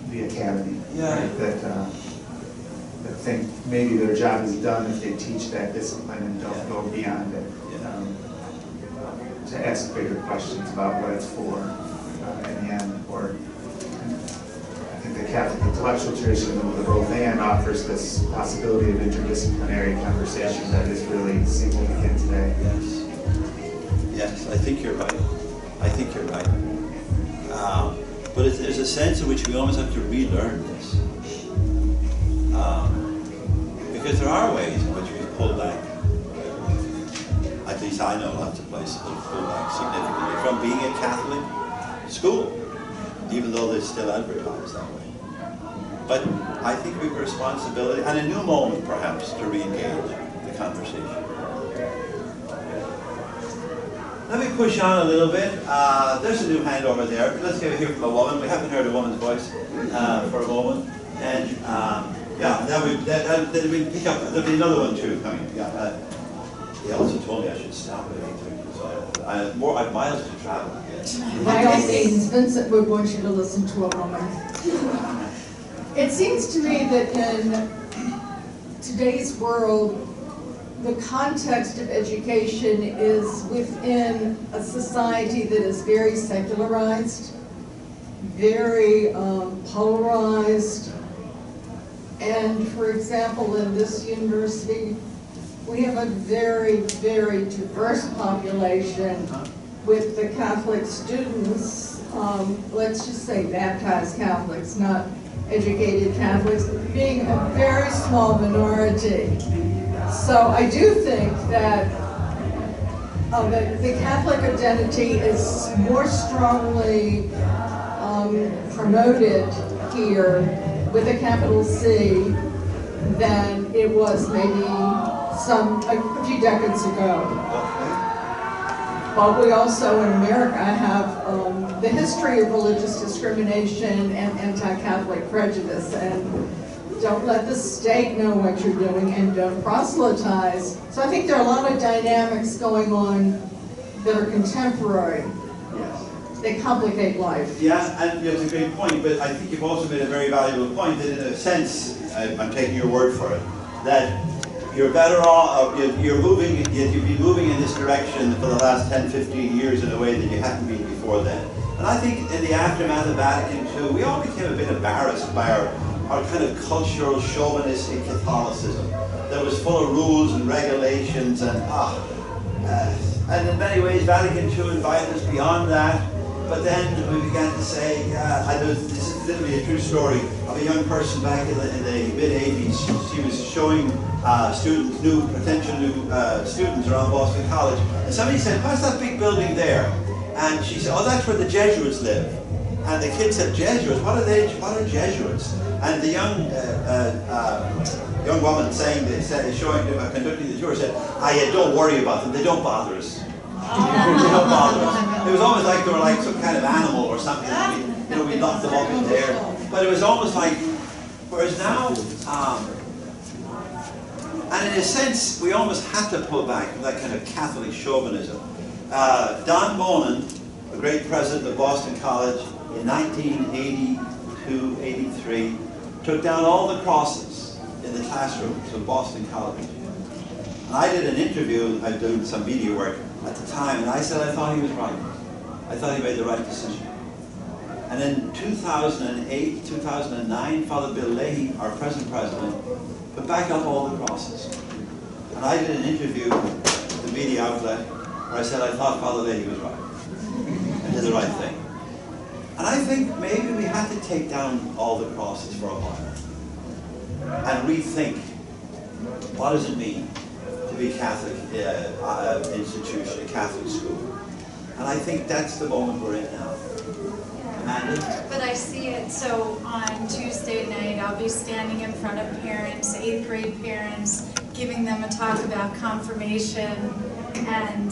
Speaker 8: the academy.
Speaker 2: Yeah.
Speaker 8: Right? That think maybe their job is done if they teach that discipline and don't go beyond it. To ask bigger questions about what it's for in the end. Or I think the Catholic intellectual tradition of the Rovan offers this possibility of interdisciplinary conversation that is really significant today.
Speaker 2: Yes, I think you're right. I think you're right. But there's a sense in which we almost have to relearn this. Because there are ways in which we pull back. At least I know lots of places that pull back significantly from being a Catholic school, even though they still advertise that way. But I think we have a responsibility, and a new moment perhaps, to re-engage the conversation. Let me push on a little bit. There's a new hand over there. Let's get hear from a woman. We haven't heard a woman's voice for a moment. And yeah, then we pick up. There'll be another one too coming. Yeah, he also told me I should stop at 8:30. So I have miles to travel.
Speaker 9: By all means, Vincent would want you to listen to a woman. It seems to me that in today's world, the context of education is within a society that is very secularized, very polarized. And for example, in this university, we have a very, very diverse population with the Catholic students, let's just say baptized Catholics, not educated Catholics, being a very small minority. So I do think that the Catholic identity is more strongly promoted here with a capital C than it was maybe a few decades ago. But we also in America have the history of religious discrimination and anti-Catholic prejudice, and don't let the state know what you're doing and don't proselytize. So I think there are a lot of dynamics going on that are contemporary. They complicate life.
Speaker 2: Yeah, and that's a great point, but I think you've also made a very valuable point that in a sense, I'm taking your word for it, that you're better off, you've been moving in this direction for the last 10, 15 years in a way that you hadn't been before then. And I think in the aftermath of Vatican II, we all became a bit embarrassed by our kind of cultural chauvinistic Catholicism that was full of rules and regulations and in many ways Vatican II invited us beyond that. But then we began to say, this is literally a true story of a young person back in the mid-80s. She was showing potential new students around Boston College. And somebody said, what's that big building there? And she said, oh, that's where the Jesuits live. And the kid said, Jesuits? What are Jesuits? And the young woman saying this, conducting the tour, said, yeah, don't worry about them, they don't bother us. They don't bother us. It was almost like they were like some kind of animal or something. We locked them up in there. But it was almost like, whereas now, and in a sense, we almost had to pull back from that kind of Catholic chauvinism. Don Bonin, a great president of Boston College, in 1982-83, took down all the crosses in the classrooms of Boston College. And I did an interview, I was doing some media work at the time, and I said I thought he was right. I thought he made the right decision. And in 2008, 2009, Father Bill Leahy, our present president, put back up all the crosses. And I did an interview with the media outlet where I said I thought Father Leahy was right and did the right thing. And I think maybe we had to take down all the crosses for a while and rethink, what does it mean to be a Catholic institution, a Catholic school? And I think that's the moment we're in now. Amanda?
Speaker 10: But I see it, so on Tuesday night, I'll be standing in front of parents, 8th grade parents, giving them a talk about confirmation, and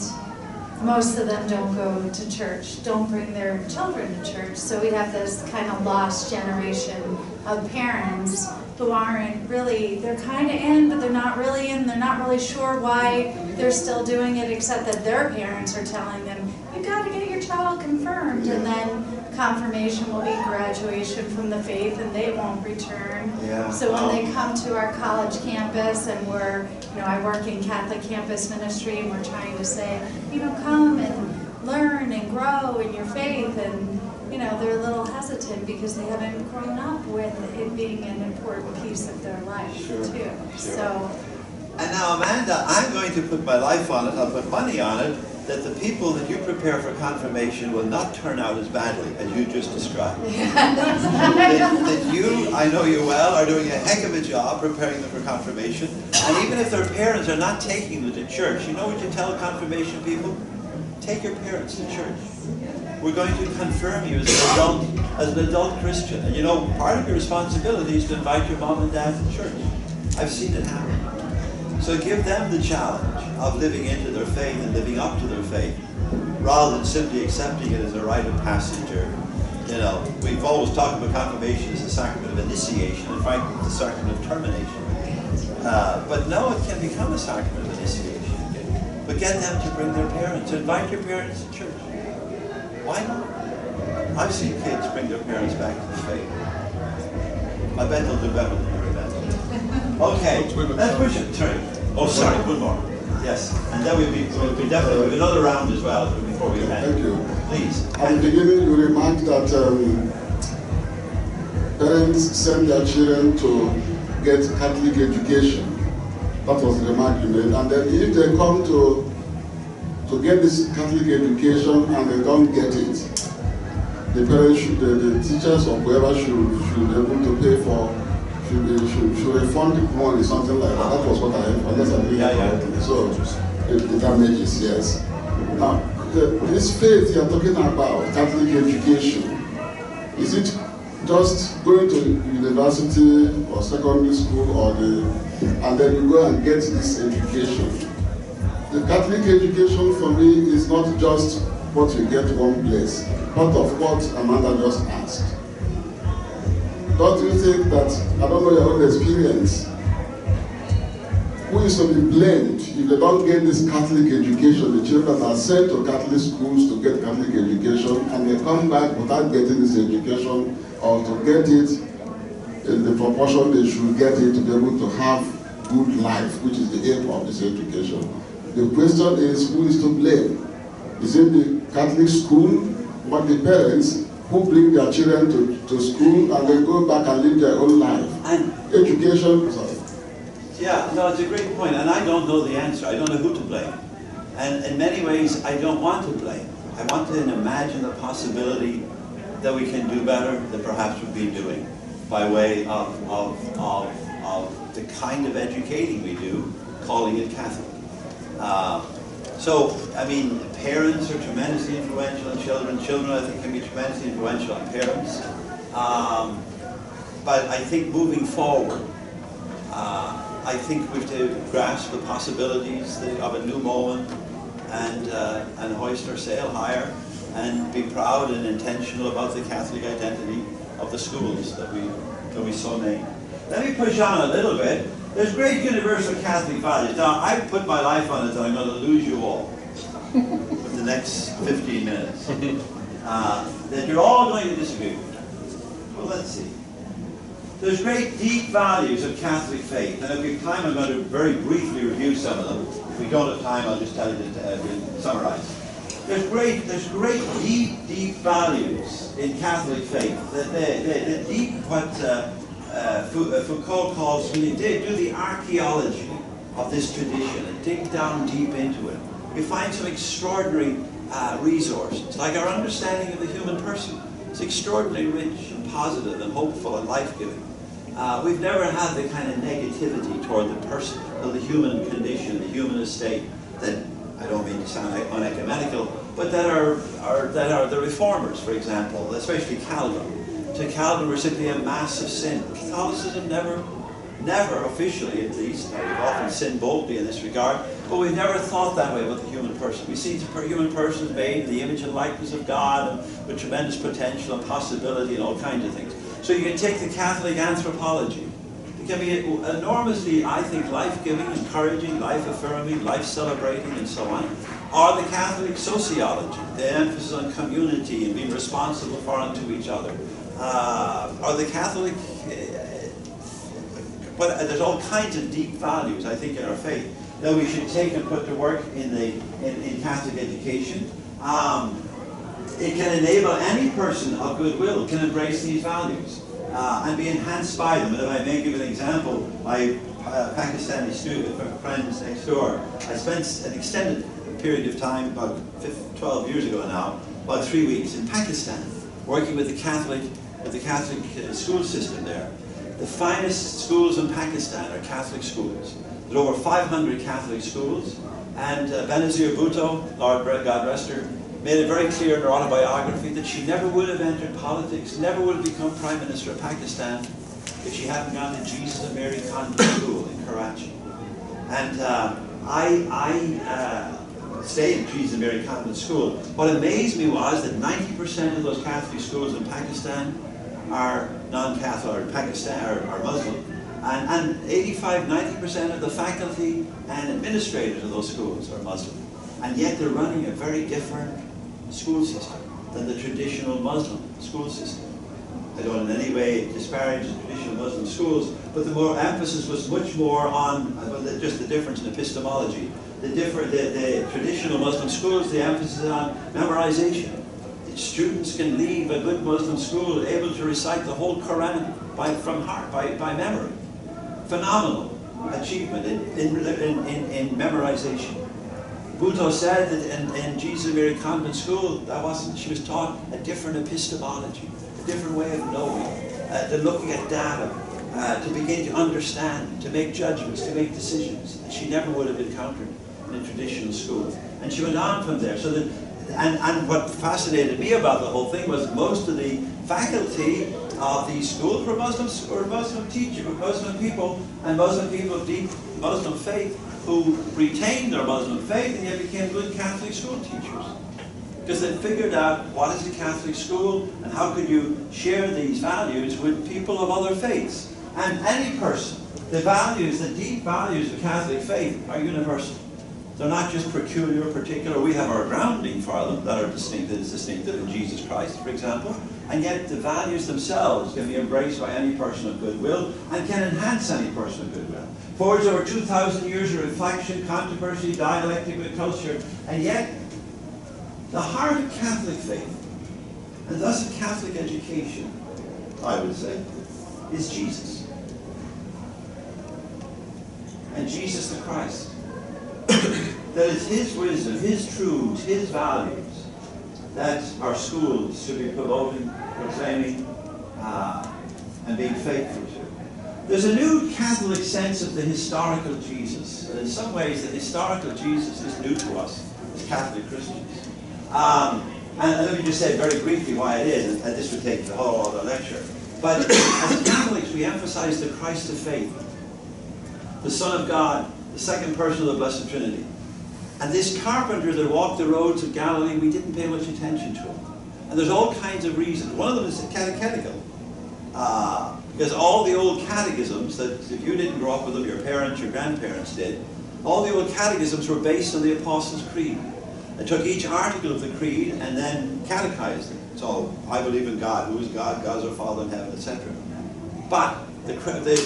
Speaker 10: most of them don't go to church, don't bring their children to church. So we have this kind of lost generation of parents who aren't really, they're kind of in, but they're not really in. They're not really sure why they're still doing it, except that their parents are telling them, you've got to get your child confirmed. And then confirmation will be graduation from the faith, and they won't return.
Speaker 2: Yeah.
Speaker 10: So when they come to our college campus, and we're, I work in Catholic campus ministry, and we're trying to say, come and learn and grow in your faith, and they're a little hesitant because they haven't grown up with it being an important piece of their life too. Sure. So.
Speaker 2: And now, Amanda, I'm going to put my life on it. I'll put money on it that the people that you prepare for confirmation will not turn out as badly as you just described. that you, I know you well, are doing a heck of a job preparing them for confirmation. And even if their parents are not taking them to church, you know what you tell confirmation people? Take your parents to church. We're going to confirm you as an adult Christian. And part of your responsibility is to invite your mom and dad to church. I've seen it happen. So give them the challenge of living into their faith and living up to their faith, rather than simply accepting it as a rite of passage. Or, we've always talked about confirmation as a sacrament of initiation, and frankly, the sacrament of termination. But no, it can become a sacrament of initiation. But get them to bring their parents, invite your parents to church. Why not? I've seen kids bring their parents back to the faith. I bet they'll do better than your event. Okay, let's push it. Sorry. Oh, sorry, one more. Yes, and then we'll definitely have another round as well before we end.
Speaker 11: Thank you.
Speaker 2: Please.
Speaker 11: At the beginning, you remarked that parents send their children to get Catholic education. That was the remark you made. And then if they come to get this Catholic education and they don't get it, the parents should, the teachers or whoever should be able to pay for, should refund the money, something like that. That was what I heard, unless I'm reading correctly. So the damages, yes. Now, this faith you're talking about, Catholic education, is it just going to university or secondary school and then you go and get this education? The Catholic education for me is not just what you get one place, part of what Amanda just asked. Don't you think that, I don't know your own experience, who is to be blamed if they don't get this Catholic education? The children are sent to Catholic schools to get Catholic education, and they come back without getting this education, or to get it in the proportion they should get it to be able to have good life, which is the aim of this education. The question is, who is to blame? Is it the Catholic school, or the parents who bring their children to school and then go back and live their own life?
Speaker 2: And
Speaker 11: education, sorry.
Speaker 2: Yeah, no, it's a great point, and I don't know the answer. I don't know who to blame. And in many ways, I don't want to blame. I want to imagine the possibility that we can do better than perhaps we've been doing by way of the kind of educating we do, calling it Catholic. So, I mean, parents are tremendously influential on children. Children, I think, can be tremendously influential on parents. But I think moving forward, I think we have to grasp the possibilities of a new moment and hoist our sail higher and be proud and intentional about the Catholic identity of the schools that we so name. Let me push on a little bit. There's great universal Catholic values. Now, I've put my life on it that I'm going to lose you all for the next 15 minutes. That you're all going to disagree with me. Well, let's see. There's great deep values of Catholic faith. And if we have time, I'm going to very briefly review some of them. If we don't have time, I'll just tell you to summarize. There's great deep values in Catholic faith. The deep, what Foucault calls, when you do the archaeology of this tradition and dig down deep into it, you find some extraordinary resources, like our understanding of the human person. It's extraordinarily rich and positive and hopeful and life-giving. We've never had the kind of negativity toward the person, or the human condition, the human estate, that, I don't mean to sound unecumenical, but that are the reformers, for example, especially Calvin. To Calvin, we're simply a mass of sin. Catholicism never officially at least, we've often sinned boldly in this regard, but we've never thought that way about the human person. We see the human person is made in the image and likeness of God, and with tremendous potential and possibility and all kinds of things. So you can take the Catholic anthropology. It can be enormously, I think, life-giving, encouraging, life-affirming, life-celebrating, and so on. Or the Catholic sociology, the emphasis on community and being responsible for unto each other. Or the Catholic, but there's all kinds of deep values, I think, in our faith that we should take and put to work in Catholic education. It can enable any person of goodwill can embrace these values and be enhanced by them. And if I may give an example, my Pakistani student, friends next door, I spent an extended period of time, about 12 years ago now, about 3 weeks in Pakistan, working with the Catholic school system there. The finest schools in Pakistan are Catholic schools. There are over 500 Catholic schools, and Benazir Bhutto, Lord God rest her, made it very clear in her autobiography that she never would have entered politics, never would have become Prime Minister of Pakistan if she hadn't gone to Jesus and Mary Convent School in Karachi. And I stayed at Jesus and Mary Convent School. What amazed me was that 90% of those Catholic schools in Pakistan are non-Catholic, or Pakistan are Muslim. And 85–90% of the faculty and administrators of those schools are Muslim. And yet they're running a very different school system than the traditional Muslim school system. I don't in any way disparage the traditional Muslim schools, but the more emphasis was much more on just the difference in epistemology. The traditional Muslim schools, the emphasis is on memorization. Students can leave a good Muslim school able to recite the whole Quran from heart, by memory. Phenomenal achievement in memorization. Bhutto said that in Jesus Mary Convent School, she was taught a different epistemology, a different way of knowing, to looking at data, to begin to understand, to make judgments, to make decisions that she never would have encountered in a traditional school. And she went on from there. So that, and what fascinated me about the whole thing was most of the faculty of these schools were Muslim teachers, Muslim people of deep Muslim faith who retained their Muslim faith and yet became good Catholic school teachers. Because they figured out what is a Catholic school and how could you share these values with people of other faiths. And any person, the deep values of Catholic faith are universal. They're not just peculiar or particular. We have our grounding for them that are distinctive in Jesus Christ, for example. And yet the values themselves can be embraced by any person of goodwill and can enhance any person of goodwill. Forwards over 2,000 years of reflection, controversy, dialectic with culture, and yet the heart of Catholic faith, and thus of Catholic education, I would say, is Jesus. And Jesus the Christ. That it's His wisdom, His truths, His values that our schools should be promoting, proclaiming, and being faithful to. There's a new Catholic sense of the historical Jesus. And in some ways, the historical Jesus is new to us. Catholic Christians. And let me just say very briefly why it is, and this would take the whole other lecture. But as Catholics, we emphasize the Christ of faith, the Son of God, the second person of the Blessed Trinity. And this carpenter that walked the roads of Galilee, we didn't pay much attention to him. And there's all kinds of reasons. One of them is catechetical. Because all the old catechisms, that if you didn't grow up with them, your parents, your grandparents did, all the old catechisms were based on the Apostles' Creed. They took each article of the creed and then catechized it. So, I believe in God. Who is God? God is our Father in heaven, etc. But the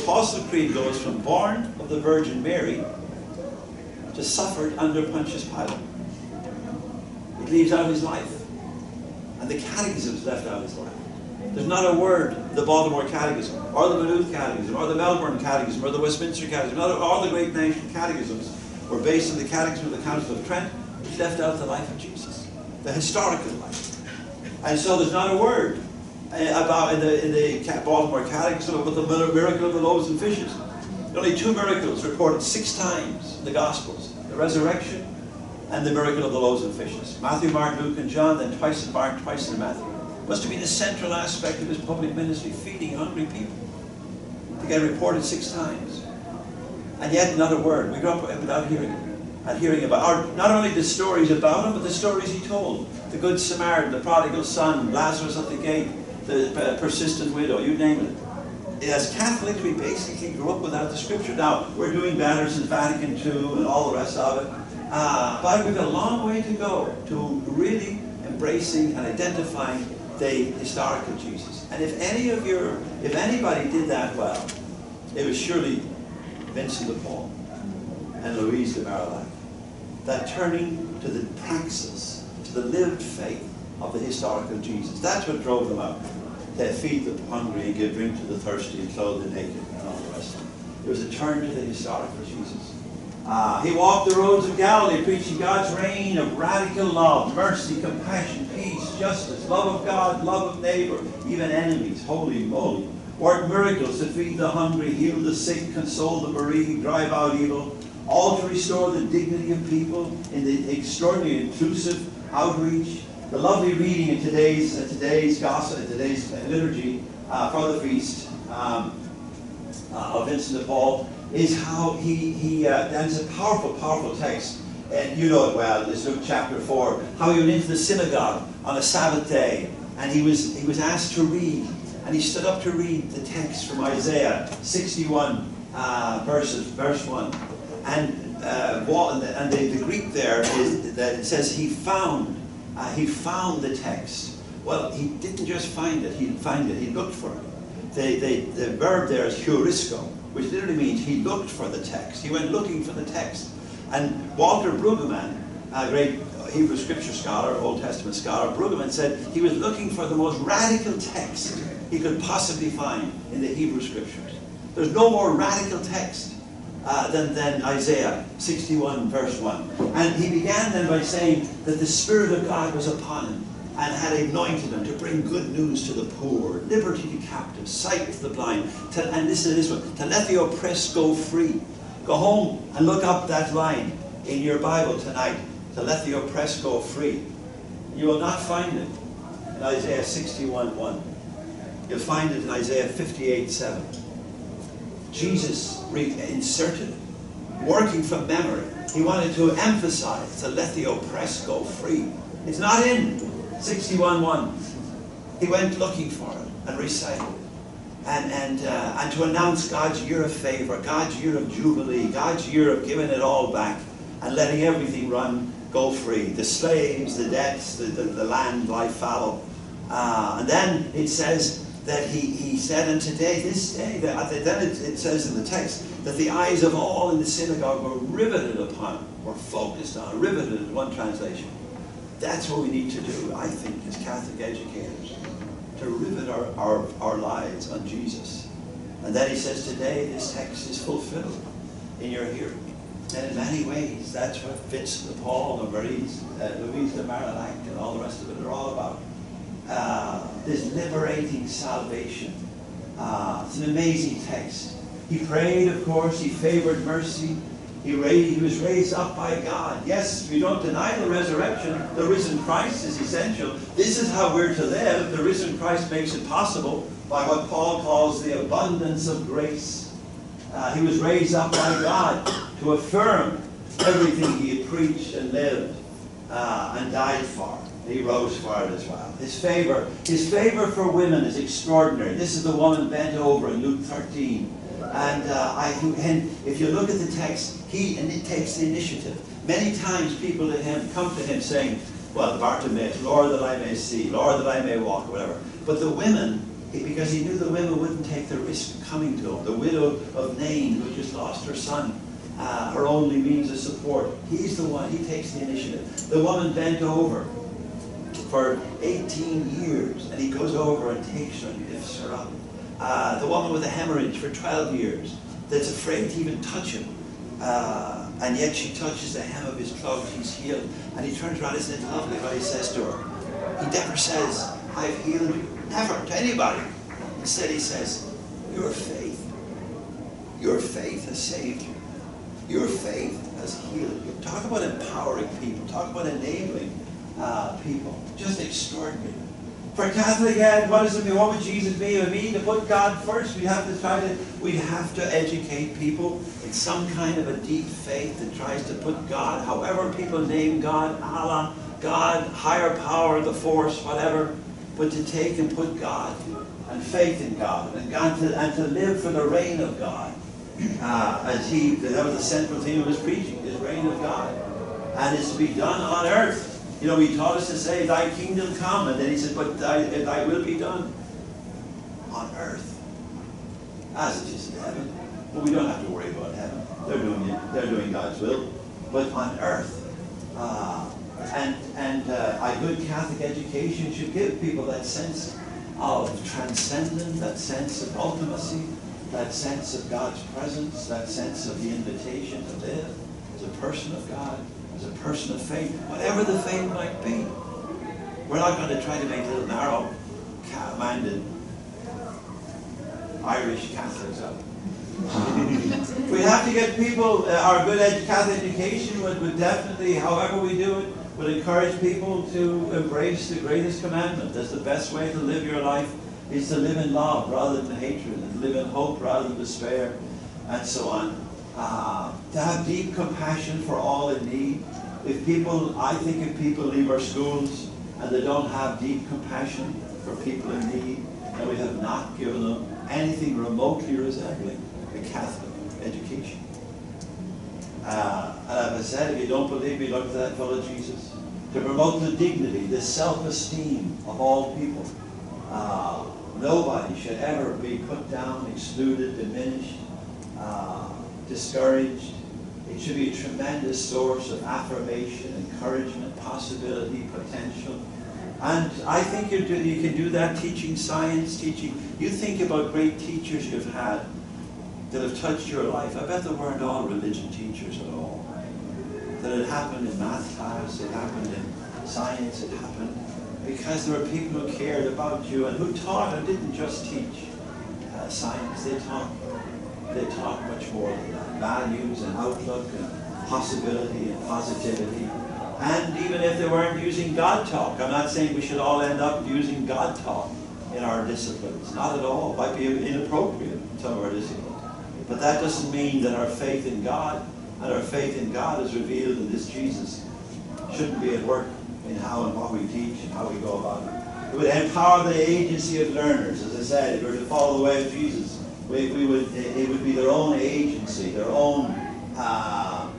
Speaker 2: Apostles' Creed goes from born of the Virgin Mary to suffered under Pontius Pilate. It leaves out his life. And the catechisms left out his life. There's not a word in the Baltimore Catechism, or the Maynooth Catechism, or the Melbourne Catechism, or the Westminster Catechism. All the great national catechisms were based on the Catechism of the Council of Trent, which left out the life of Jesus, the historical life. And so there's not a word about in the Baltimore Catechism about the miracle of the loaves and fishes. There are only two miracles recorded 6 times in the Gospels: the resurrection and the miracle of the loaves and fishes. Matthew, Mark, Luke, and John, then twice in Mark, twice in Matthew. Must have been a central aspect of his public ministry, feeding hungry people. To get reported 6 times. And yet not a word. We grew up without hearing it. And hearing about, not only the stories about him, but the stories he told. The Good Samaritan, the prodigal son, Lazarus at the gate, the persistent widow, you name it. As Catholics, we basically grew up without the Scripture. Now, we're doing better since Vatican II and all the rest of it. But we've got a long way to go to really embracing and identifying the historical Jesus. And if anybody did that well, it was surely Vincent de Paul and Louise de Marillac. That turning to the praxis, to the lived faith of the historical Jesus. That's what drove them out. To feed the hungry and give drink to the thirsty and clothe the naked and all the rest of it. It was a turn to the historical Jesus. He walked the roads of Galilee preaching God's reign of radical love, mercy, compassion, peace, justice, love of God, love of neighbor, even enemies. Holy moly. Worked miracles to feed the hungry, heal the sick, console the bereaved, drive out evil, all to restore the dignity of people in the extraordinary inclusive outreach. The lovely reading in today's gospel, in today's liturgy for the feast of Vincent de Paul is how and it's a powerful, powerful text. And you know it well, it's Luke chapter 4, how he went into the synagogue on a Sabbath day and he was asked to read. And he stood up to read the text from Isaiah 61 verse 1. And the Greek there is that it says he found the text. Well, he didn't just find it, he looked for it. The verb there is heurisko, which literally means he looked for the text. He went looking for the text. And Walter Brueggemann, a great Hebrew scripture scholar, Old Testament scholar, Brueggemann said he was looking for the most radical text he could possibly find in the Hebrew scriptures. There's no more radical text than Isaiah 61 verse 1. And he began then by saying that the Spirit of God was upon him and had anointed him to bring good news to the poor, liberty to captives, sight to the blind, and this is this one, to let the oppressed go free. Go home and look up that line in your Bible tonight, to let the oppressed go free. You will not find it in Isaiah 61:1. You'll find it in Isaiah 58:7. Jesus inserted it, working from memory. He wanted to emphasize to let the oppressed go free. It's not in 61:1. He went looking for it and recited it. And to announce God's year of favor, God's year of jubilee, God's year of giving it all back and letting everything go free. The slaves, the debts, the land lie fallow. And then it says that he said, and today, this day, then it says in the text that the eyes of all in the synagogue were riveted upon, were focused on, riveted in one translation. That's what we need to do, I think, as Catholic educators, to rivet our lives on Jesus. And then he says, today this text is fulfilled in your hearing. And in many ways, that's what Vincent de Paul and Louise de Marillac and all the rest of it are all about. This liberating salvation. It's an amazing text. He prayed, of course, he favored mercy. He was raised up by God. Yes, we don't deny the resurrection. The risen Christ is essential. This is how we're to live. The risen Christ makes it possible by what Paul calls the abundance of grace. He was raised up by God to affirm everything he had preached and lived and died for. He rose for it as well. His favor for women is extraordinary. This is the woman bent over in Luke 13. And if you look at the text, it takes the initiative. Many times people come to him saying, well, Bartimaeus, Lord, that I may see, Lord, that I may walk, or whatever. But the women, because he knew the women wouldn't take the risk of coming to him. The widow of Nain, who just lost her son, her only means of support. He's the one, he takes the initiative. The woman bent over for 18 years, and he goes over and takes her and lifts her up. The woman with a hemorrhage for 12 years that's afraid to even touch him. And yet she touches the hem of his cloak, she's healed. And he turns around, isn't it lovely what he says to her? He never says, I've healed you. Never, to anybody. Instead he says, your faith has saved you. Your faith has healed you. Talk about empowering people. Talk about enabling people. Just extraordinary. For a Catholic, what does it mean? What would Jesus be? It would mean to put God first. We'd have to educate people in some kind of a deep faith that tries to put God, however people name God, Allah, God, higher power, the force, whatever, but to take and put God and faith in God and to live for the reign of God. That was the central theme of his preaching, his reign of God. And it's to be done on earth. You know, he taught us to say, thy kingdom come, and then he said, but thy will be done on earth as it is in heaven. Well, we don't have to worry about heaven. They're doing God's will, but on earth. A good Catholic education should give people that sense of transcendence, that sense of ultimacy, that sense of God's presence, that sense of the invitation to live as a person of God, as a person of faith, whatever the faith might be. We're not going to try to make little narrow-minded Irish Catholics up. We have to get people, our good Catholic education would definitely, however we do it, would encourage people to embrace the greatest commandment. That's the best way to live your life, is to live in love rather than hatred, and live in hope rather than despair, and so on. To have deep compassion for all in need. I think if people leave our schools and they don't have deep compassion for people in need, then we have not given them anything remotely resembling a Catholic education. And as I said, if you don't believe me, look to that fellow Jesus. To promote the dignity, the self-esteem of all people. Nobody should ever be put down, excluded, diminished, discouraged. It should be a tremendous source of affirmation, encouragement, possibility, potential. And I think you can do that teaching science, teaching. You think about great teachers you've had that have touched your life. I bet there weren't all religion teachers at all. That it happened in math class, it happened in science, it happened because there were people who cared about you and who taught and didn't just teach science. They taught much more than that. Values and outlook and possibility and positivity. And even if they weren't using God talk, I'm not saying we should all end up using God talk in our disciplines. Not at all. It might be inappropriate in some of our disciplines. But that doesn't mean that our faith in God and our faith in God is revealed in this Jesus shouldn't be at work in how and what we teach and how we go about it. It would empower the agency of learners. As I said, if we were to follow the way of Jesus, it would be their own agency, their own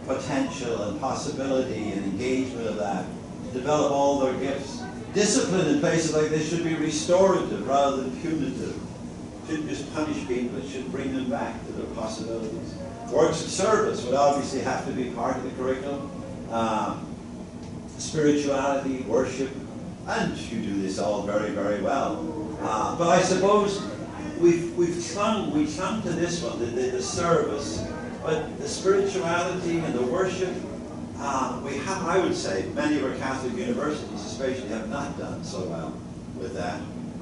Speaker 2: potential and possibility and engagement of that, to develop all their gifts. Discipline in places like this should be restorative rather than punitive. It shouldn't just punish people, it should bring them back to their possibilities. Works of service would obviously have to be part of the curriculum. Spirituality, worship, and you do this all very, very well. But I suppose we clung to this one, the service, but the spirituality and the worship, I would say, many of our Catholic universities especially have not done so well with that.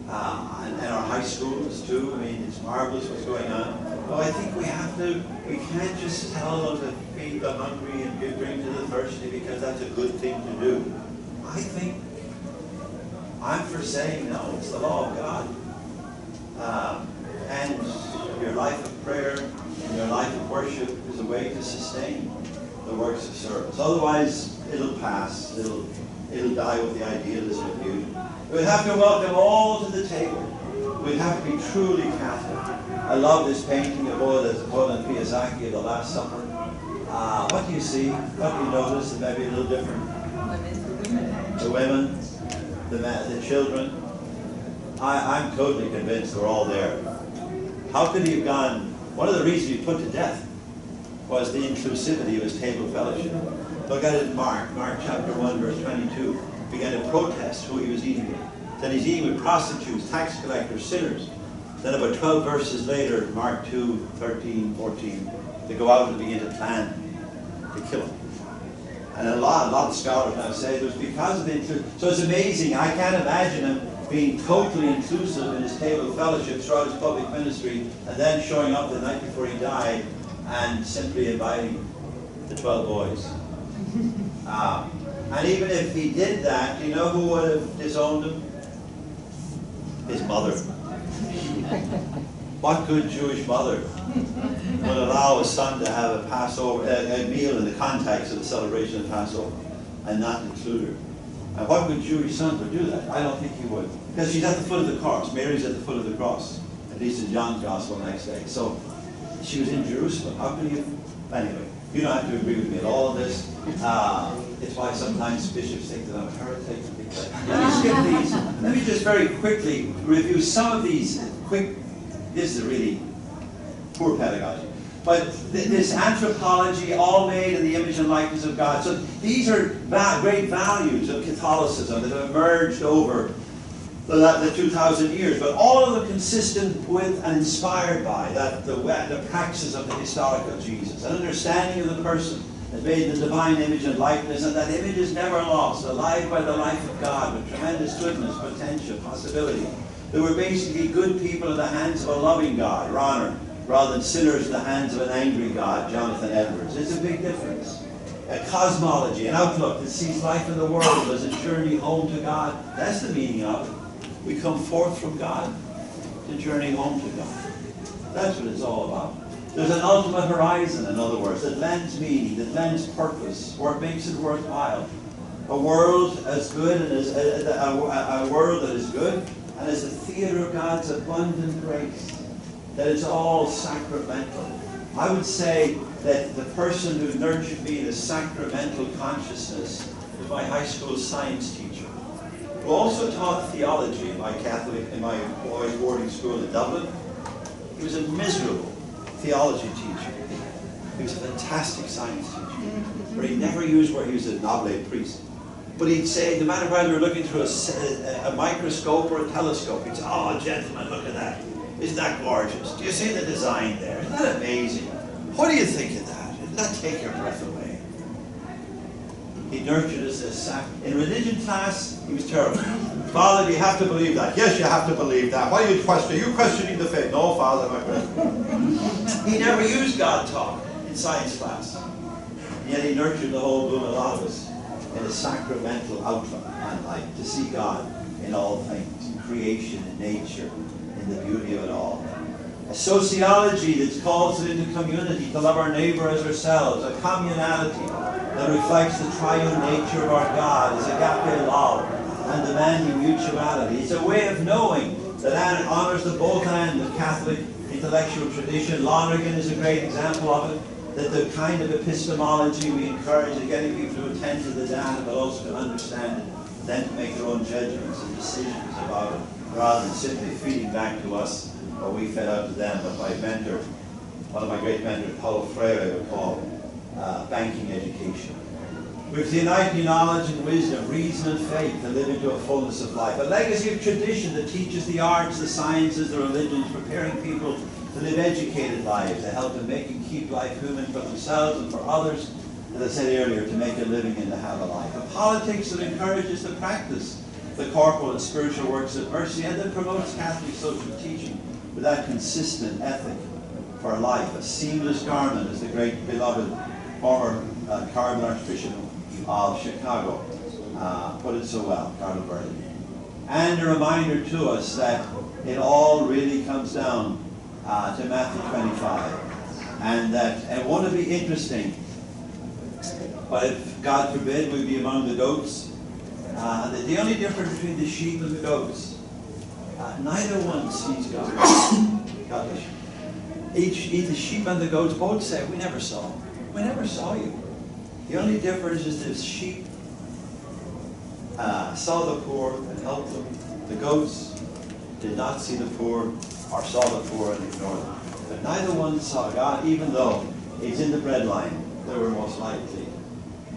Speaker 2: And our high schools too, I mean, it's marvelous what's going on. But I think we can't just tell them to feed the hungry and give drink to the thirsty because that's a good thing to do. I think I'm for saying no, it's the law of God. And your life of prayer and your life of worship is a way to sustain the works of service. Otherwise, it'll pass. It'll die with the idealism of beauty. We'd have to welcome all to the table. We'd have to be truly Catholic. I love this painting of Old and Piazzacchi of the Last Supper. What do you see? What do you notice that may be a little different? The women, the children. I'm totally convinced we're all there. How could he have gone? One of the reasons he was put to death was the inclusivity of his table fellowship. Look at it in Mark chapter 1, verse 22. He began to protest who he was eating with. Then he's eating with prostitutes, tax collectors, sinners. Then about 12 verses later, Mark 2, 13, 14, they go out and begin to plan to kill him. And a lot of scholars now say it was because of the inclusion. So it's amazing. I can't imagine him being totally inclusive in his table fellowship throughout his public ministry, and then showing up the night before he died and simply inviting the 12 boys. And even if he did that, do you know who would have disowned him? His mother. What good Jewish mother would allow a son to have a Passover, a meal in the context of the celebration of Passover, and not include her? And what good Jewish son would do that? I don't think he would. Because she's at the foot of the cross. Mary's at the foot of the cross. At least in John's Gospel next day. So she was in Jerusalem. How can you? Anyway, you don't have to agree with me at all on this. It's why sometimes bishops think that I'm a heretic. Let me skip these. Let me just very quickly review some of these quick. This is really poor pedagogy. But this anthropology, all made in the image and likeness of God. So these are great values of Catholicism that have emerged over the 2,000 years, but all of them consistent with and inspired by the practices of the historic of Jesus, an understanding of the person that made in the divine image and likeness, and that image is never lost, alive by the life of God with tremendous goodness, potential, possibility. They were basically good people in the hands of a loving God, Ronner, rather than sinners in the hands of an angry God, Jonathan Edwards. It's a big difference. A cosmology, an outlook that sees life in the world as a journey home to God. That's the meaning of it. We come forth from God to journey home to God. That's what it's all about. There's an ultimate horizon, in other words, that lends meaning, that lends purpose, or makes it worthwhile. A world as good and as a world that is good and as the theater of God's abundant grace. That it's all sacramental. I would say that the person who nurtured me in a sacramental consciousness was my high school science teacher, who also taught theology in my boys' boarding school in Dublin. He was a miserable theology teacher. He was a fantastic science teacher, but he never used where he was an oblate priest. But he'd say, no matter whether we're looking through a microscope or a telescope, he'd say, "Oh, gentlemen, look at that. Isn't that gorgeous? Do you see the design there? Isn't that amazing? What do you think of that? Doesn't that take your breath away?" He nurtured us as in religion class, he was terrible. "Father, do you have to believe that?" "Yes, you have to believe that. Why are you questioning? You're questioning the faith." "No, Father, my friend." He never used God talk in science class. And yet he nurtured the whole bloom of all of us in a sacramental outlook on life, to see God in all things, in creation, in nature, in the beauty of it all. A sociology that calls it into community, to love our neighbor as ourselves. A communality that reflects the triune nature of our God as agape love and demanding mutuality. It's a way of knowing that honors the both ends of Catholic intellectual tradition. Lonergan is a great example of it. That the kind of epistemology we encourage is getting people to attend to the data, but also to understand it, then to make their own judgments and decisions about it, rather than simply feeding back to us what we fed out to them. But my mentor, one of my great mentors, Paulo Freire, would call banking education. With the uniting knowledge and wisdom, reason and faith to live into a fullness of life. A legacy of tradition that teaches the arts, the sciences, the religions, preparing people to live educated lives, to help them make and keep life human for themselves and for others, as I said earlier, to make a living and to have a life. A politics that encourages the practice, the corporal and spiritual works of mercy, and that promotes Catholic social teaching with that consistent ethic for life, a seamless garment, as the great beloved former Cardinal Archbishop of Chicago, put it so well, Cardinal Burley. And a reminder to us that it all really comes down to Matthew 25. And that it won't be interesting, but if, God forbid, we be among the goats, the only difference between the sheep and the goats, neither one sees God. God bless you. The sheep and the goats both say, we never saw you. The only difference is the sheep saw the poor and helped them. The goats did not see the poor or saw the poor and ignored them. But neither one saw God, even though he's in the breadline. They were most likely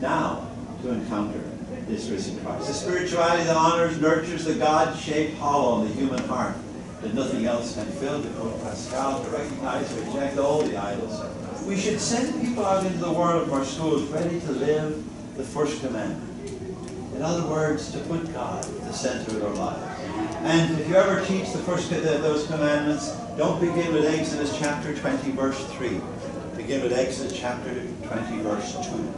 Speaker 2: now to encounter this risen Christ. The spirituality that honors, nurtures the God-shaped hollow in the human heart that nothing else can fill, to quote Pascal, to recognize and reject all the idols. We should send people out into the world from our schools ready to live the first commandment. In other words, to put God at the center of their lives. And if you ever teach those commandments, don't begin with Exodus chapter 20, verse 3. Begin with Exodus chapter 20, verse 2.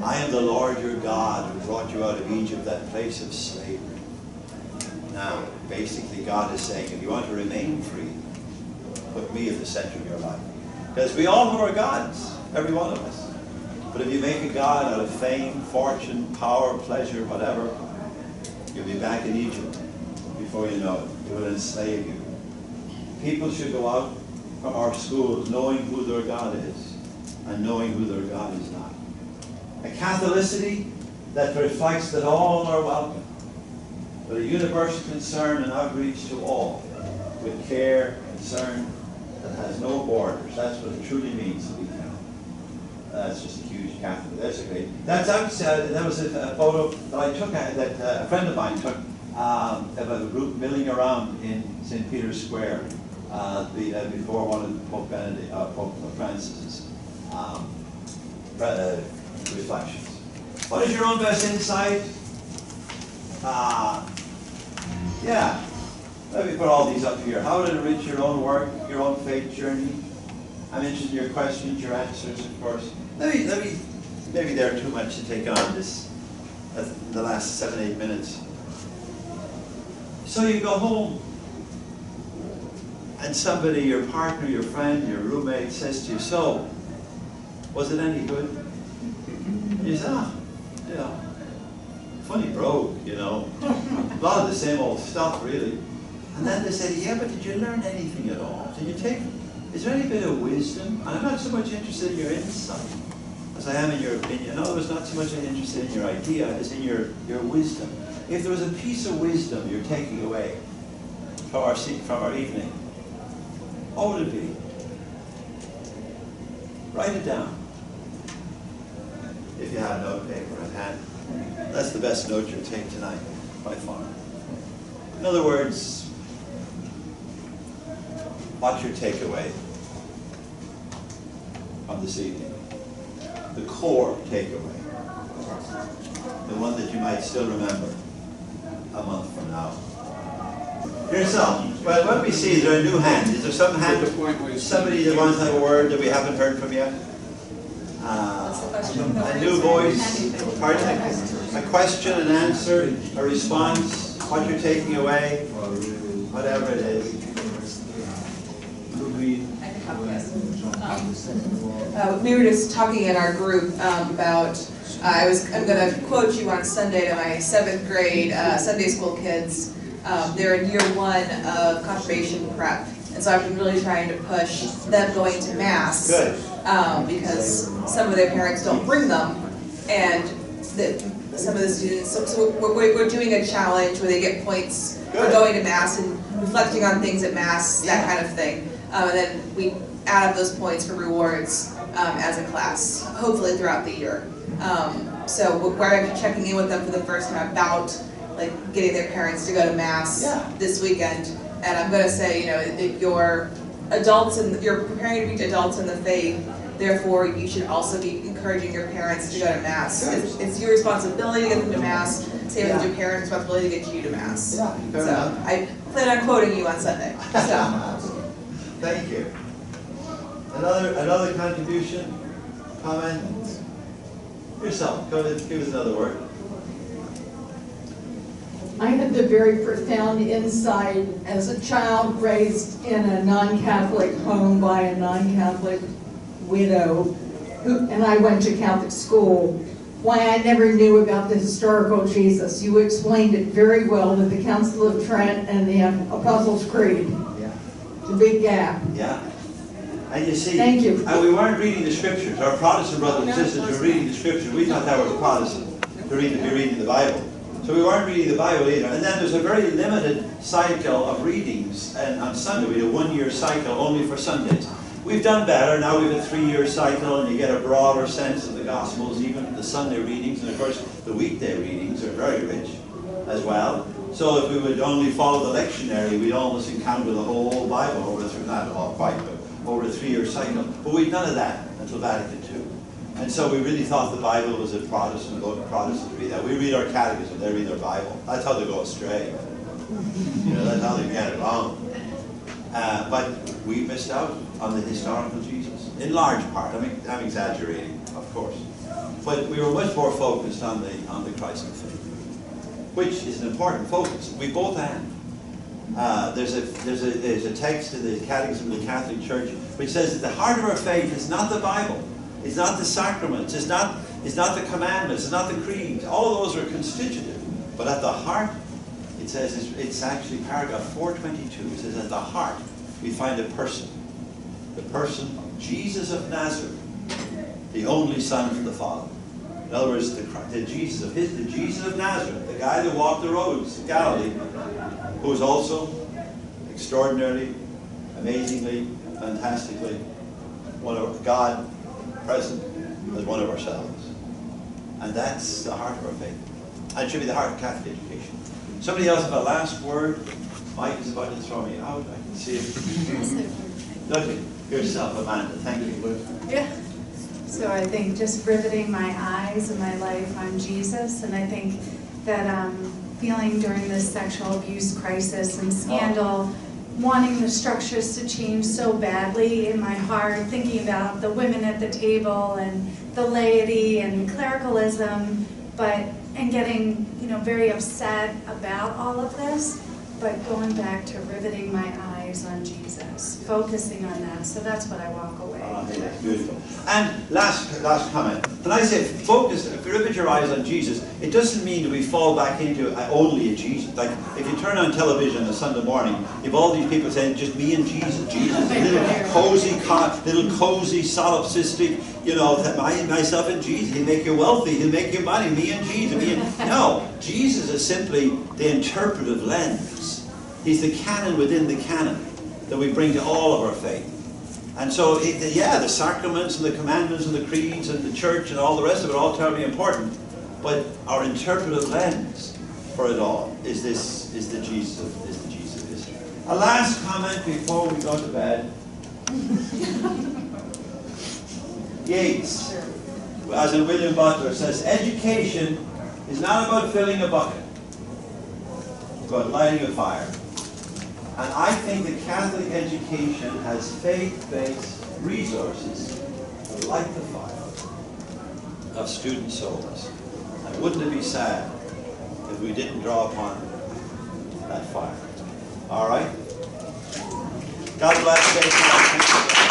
Speaker 2: I am the Lord your God who brought you out of Egypt, that place of slavery. Now, basically, God is saying, if you want to remain free, put me at the center of your life. Because we all have our gods, every one of us. But if you make a god out of fame, fortune, power, pleasure, whatever, you'll be back in Egypt before you know it. It will enslave you. People should go out from our schools knowing who their God is and knowing who their God is not. A Catholicity that reflects that all are welcome, but a universal concern and outreach to all with care, concern that has no borders. That's what it truly means to be Catholic. That's just a huge Catholic. That's a great. That was a photo that I took, that a friend of mine took of a group milling around in St. Peter's Square before one of Pope Francis's reflections. What is your own best insight? Yeah, let me put all these up here. How would it enrich your own work, your own faith journey? I'm interested in your questions, your answers, of course. Maybe they're too much to take on this the last 7-8 minutes. So you go home, and somebody, your partner, your friend, your roommate, says to you, "So, was it any good?" You say, funny brogue, a lot of the same old stuff, really. And then they say, "Yeah, but did you learn anything at all? Is there any bit of wisdom?" And I'm not so much interested in your insight as I am in your opinion. In other words, not so much interested in your idea as in your wisdom. If there was a piece of wisdom you're taking away from our evening, what would it be? Write it down. If you have note paper at hand. That's the best note you'll take tonight, by far. In other words, what's your takeaway from this evening? The core takeaway. The one that you might still remember a month from now. Yourself. Well, let me see. Is there a new hand? Is there some hand? Somebody that wants to have a word that we haven't heard from yet? A new voice, pardon, a question, an answer, a response, what you're taking away, whatever it is.
Speaker 5: We were just talking in our group about, I'm going to quote you on Sunday to my 7th grade Sunday school kids. They're in year 1 of confirmation prep. And so I've been really trying to push them going to Mass.
Speaker 2: Good.
Speaker 5: Because some of their parents don't bring them, and some of the students, so we're doing a challenge where they get points for going to Mass and reflecting on things at Mass, that kind of thing. And then we add up those points for rewards as a class, hopefully throughout the year. So we're actually checking in with them for the first time about getting their parents to go to Mass this weekend. And I'm going to say, if you're adults and you're preparing to be adults in the faith, therefore you should also be encouraging your parents to go to Mass. It's your responsibility to get them to Mass, same as your parents' responsibility to get you to Mass. So I plan on quoting you on Sunday. So.
Speaker 2: Thank you. Another contribution, comment? Yourself, go ahead, give us another word.
Speaker 9: I had the very profound insight as a child raised in a non-Catholic home by a non-Catholic widow, and I went to Catholic school, why I never knew about the historical Jesus. You explained it very well with the Council of Trent and the Apostles' Creed.
Speaker 2: Yeah.
Speaker 9: The big gap.
Speaker 2: Yeah. And you see,
Speaker 9: thank you.
Speaker 2: And we weren't reading the scriptures. Our Protestant brothers and sisters were reading the scriptures. We thought that was Protestant, to be reading the Bible. So we weren't reading the Bible either. And then there's a very limited cycle of readings. And on Sunday, we had a one-year cycle only for Sundays. We've done better. Now we have a 3-year cycle, and you get a broader sense of the Gospels, even the Sunday readings. And of course, the weekday readings are very rich as well. So if we would only follow the lectionary, we'd almost encounter the whole Bible over through, not all quite, but over a 3-year cycle. But we'd none of that until Vatican II. And so we really thought the Bible was a Protestant book. Protestants read that. We read our catechism, they read their Bible. That's how they go astray. You know, that's how they get it wrong. But we missed out on the historical Jesus, in large part. I mean, I'm exaggerating, of course. But we were much more focused on the Christ of faith, which is an important focus. We both and. There's a text in the Catechism of the Catholic Church which says that the heart of our faith is not the Bible, it's not the sacraments, it's not the commandments, it's not the creeds. All of those are constitutive, but at the heart, it says it's actually paragraph 422. It says at the heart we find a person, the person Jesus of Nazareth, the only Son of the Father. In other words, the Jesus of Nazareth, the guy that walked the roads of Galilee, who was also extraordinarily, amazingly, fantastically, one of God present as one of ourselves. And that's the heart of our faith. And it should be the heart of Catholic education. Somebody else have a last word? Mike is about to throw me out. I can see it. Look at yourself, Amanda. Thank you.
Speaker 10: Yeah. So I think just riveting my eyes and my life on Jesus, and I think that feeling during this sexual abuse crisis and scandal, wanting the structures to change so badly in my heart, thinking about the women at the table and the laity and clericalism, and getting very upset about all of this, but going back to riveting my eyes on Jesus, focusing on that. So that's what I walk away.
Speaker 2: That's beautiful. And last comment. When I say focus, if you rivet your eyes on Jesus, it doesn't mean that we fall back into only a Jesus. Like if you turn on television on a Sunday morning, you have all these people saying, just me and Jesus, little cozy, solipsistic, myself and Jesus. He'll make you wealthy, he'll make you money, me and Jesus. No, Jesus is simply the interpretive lens. He's the canon within the canon that we bring to all of our faith. And so, the sacraments and the commandments and the creeds and the church and all the rest of it are all terribly important. But our interpretive lens for it all is the Jesus of history. A last comment before we go to bed. Yates, as in William Butler, says, education is not about filling a bucket, it's about lighting a fire. And I think that Catholic education has faith-based resources to light the fire of student souls. And wouldn't it be sad if we didn't draw upon that fire? All right? God bless you.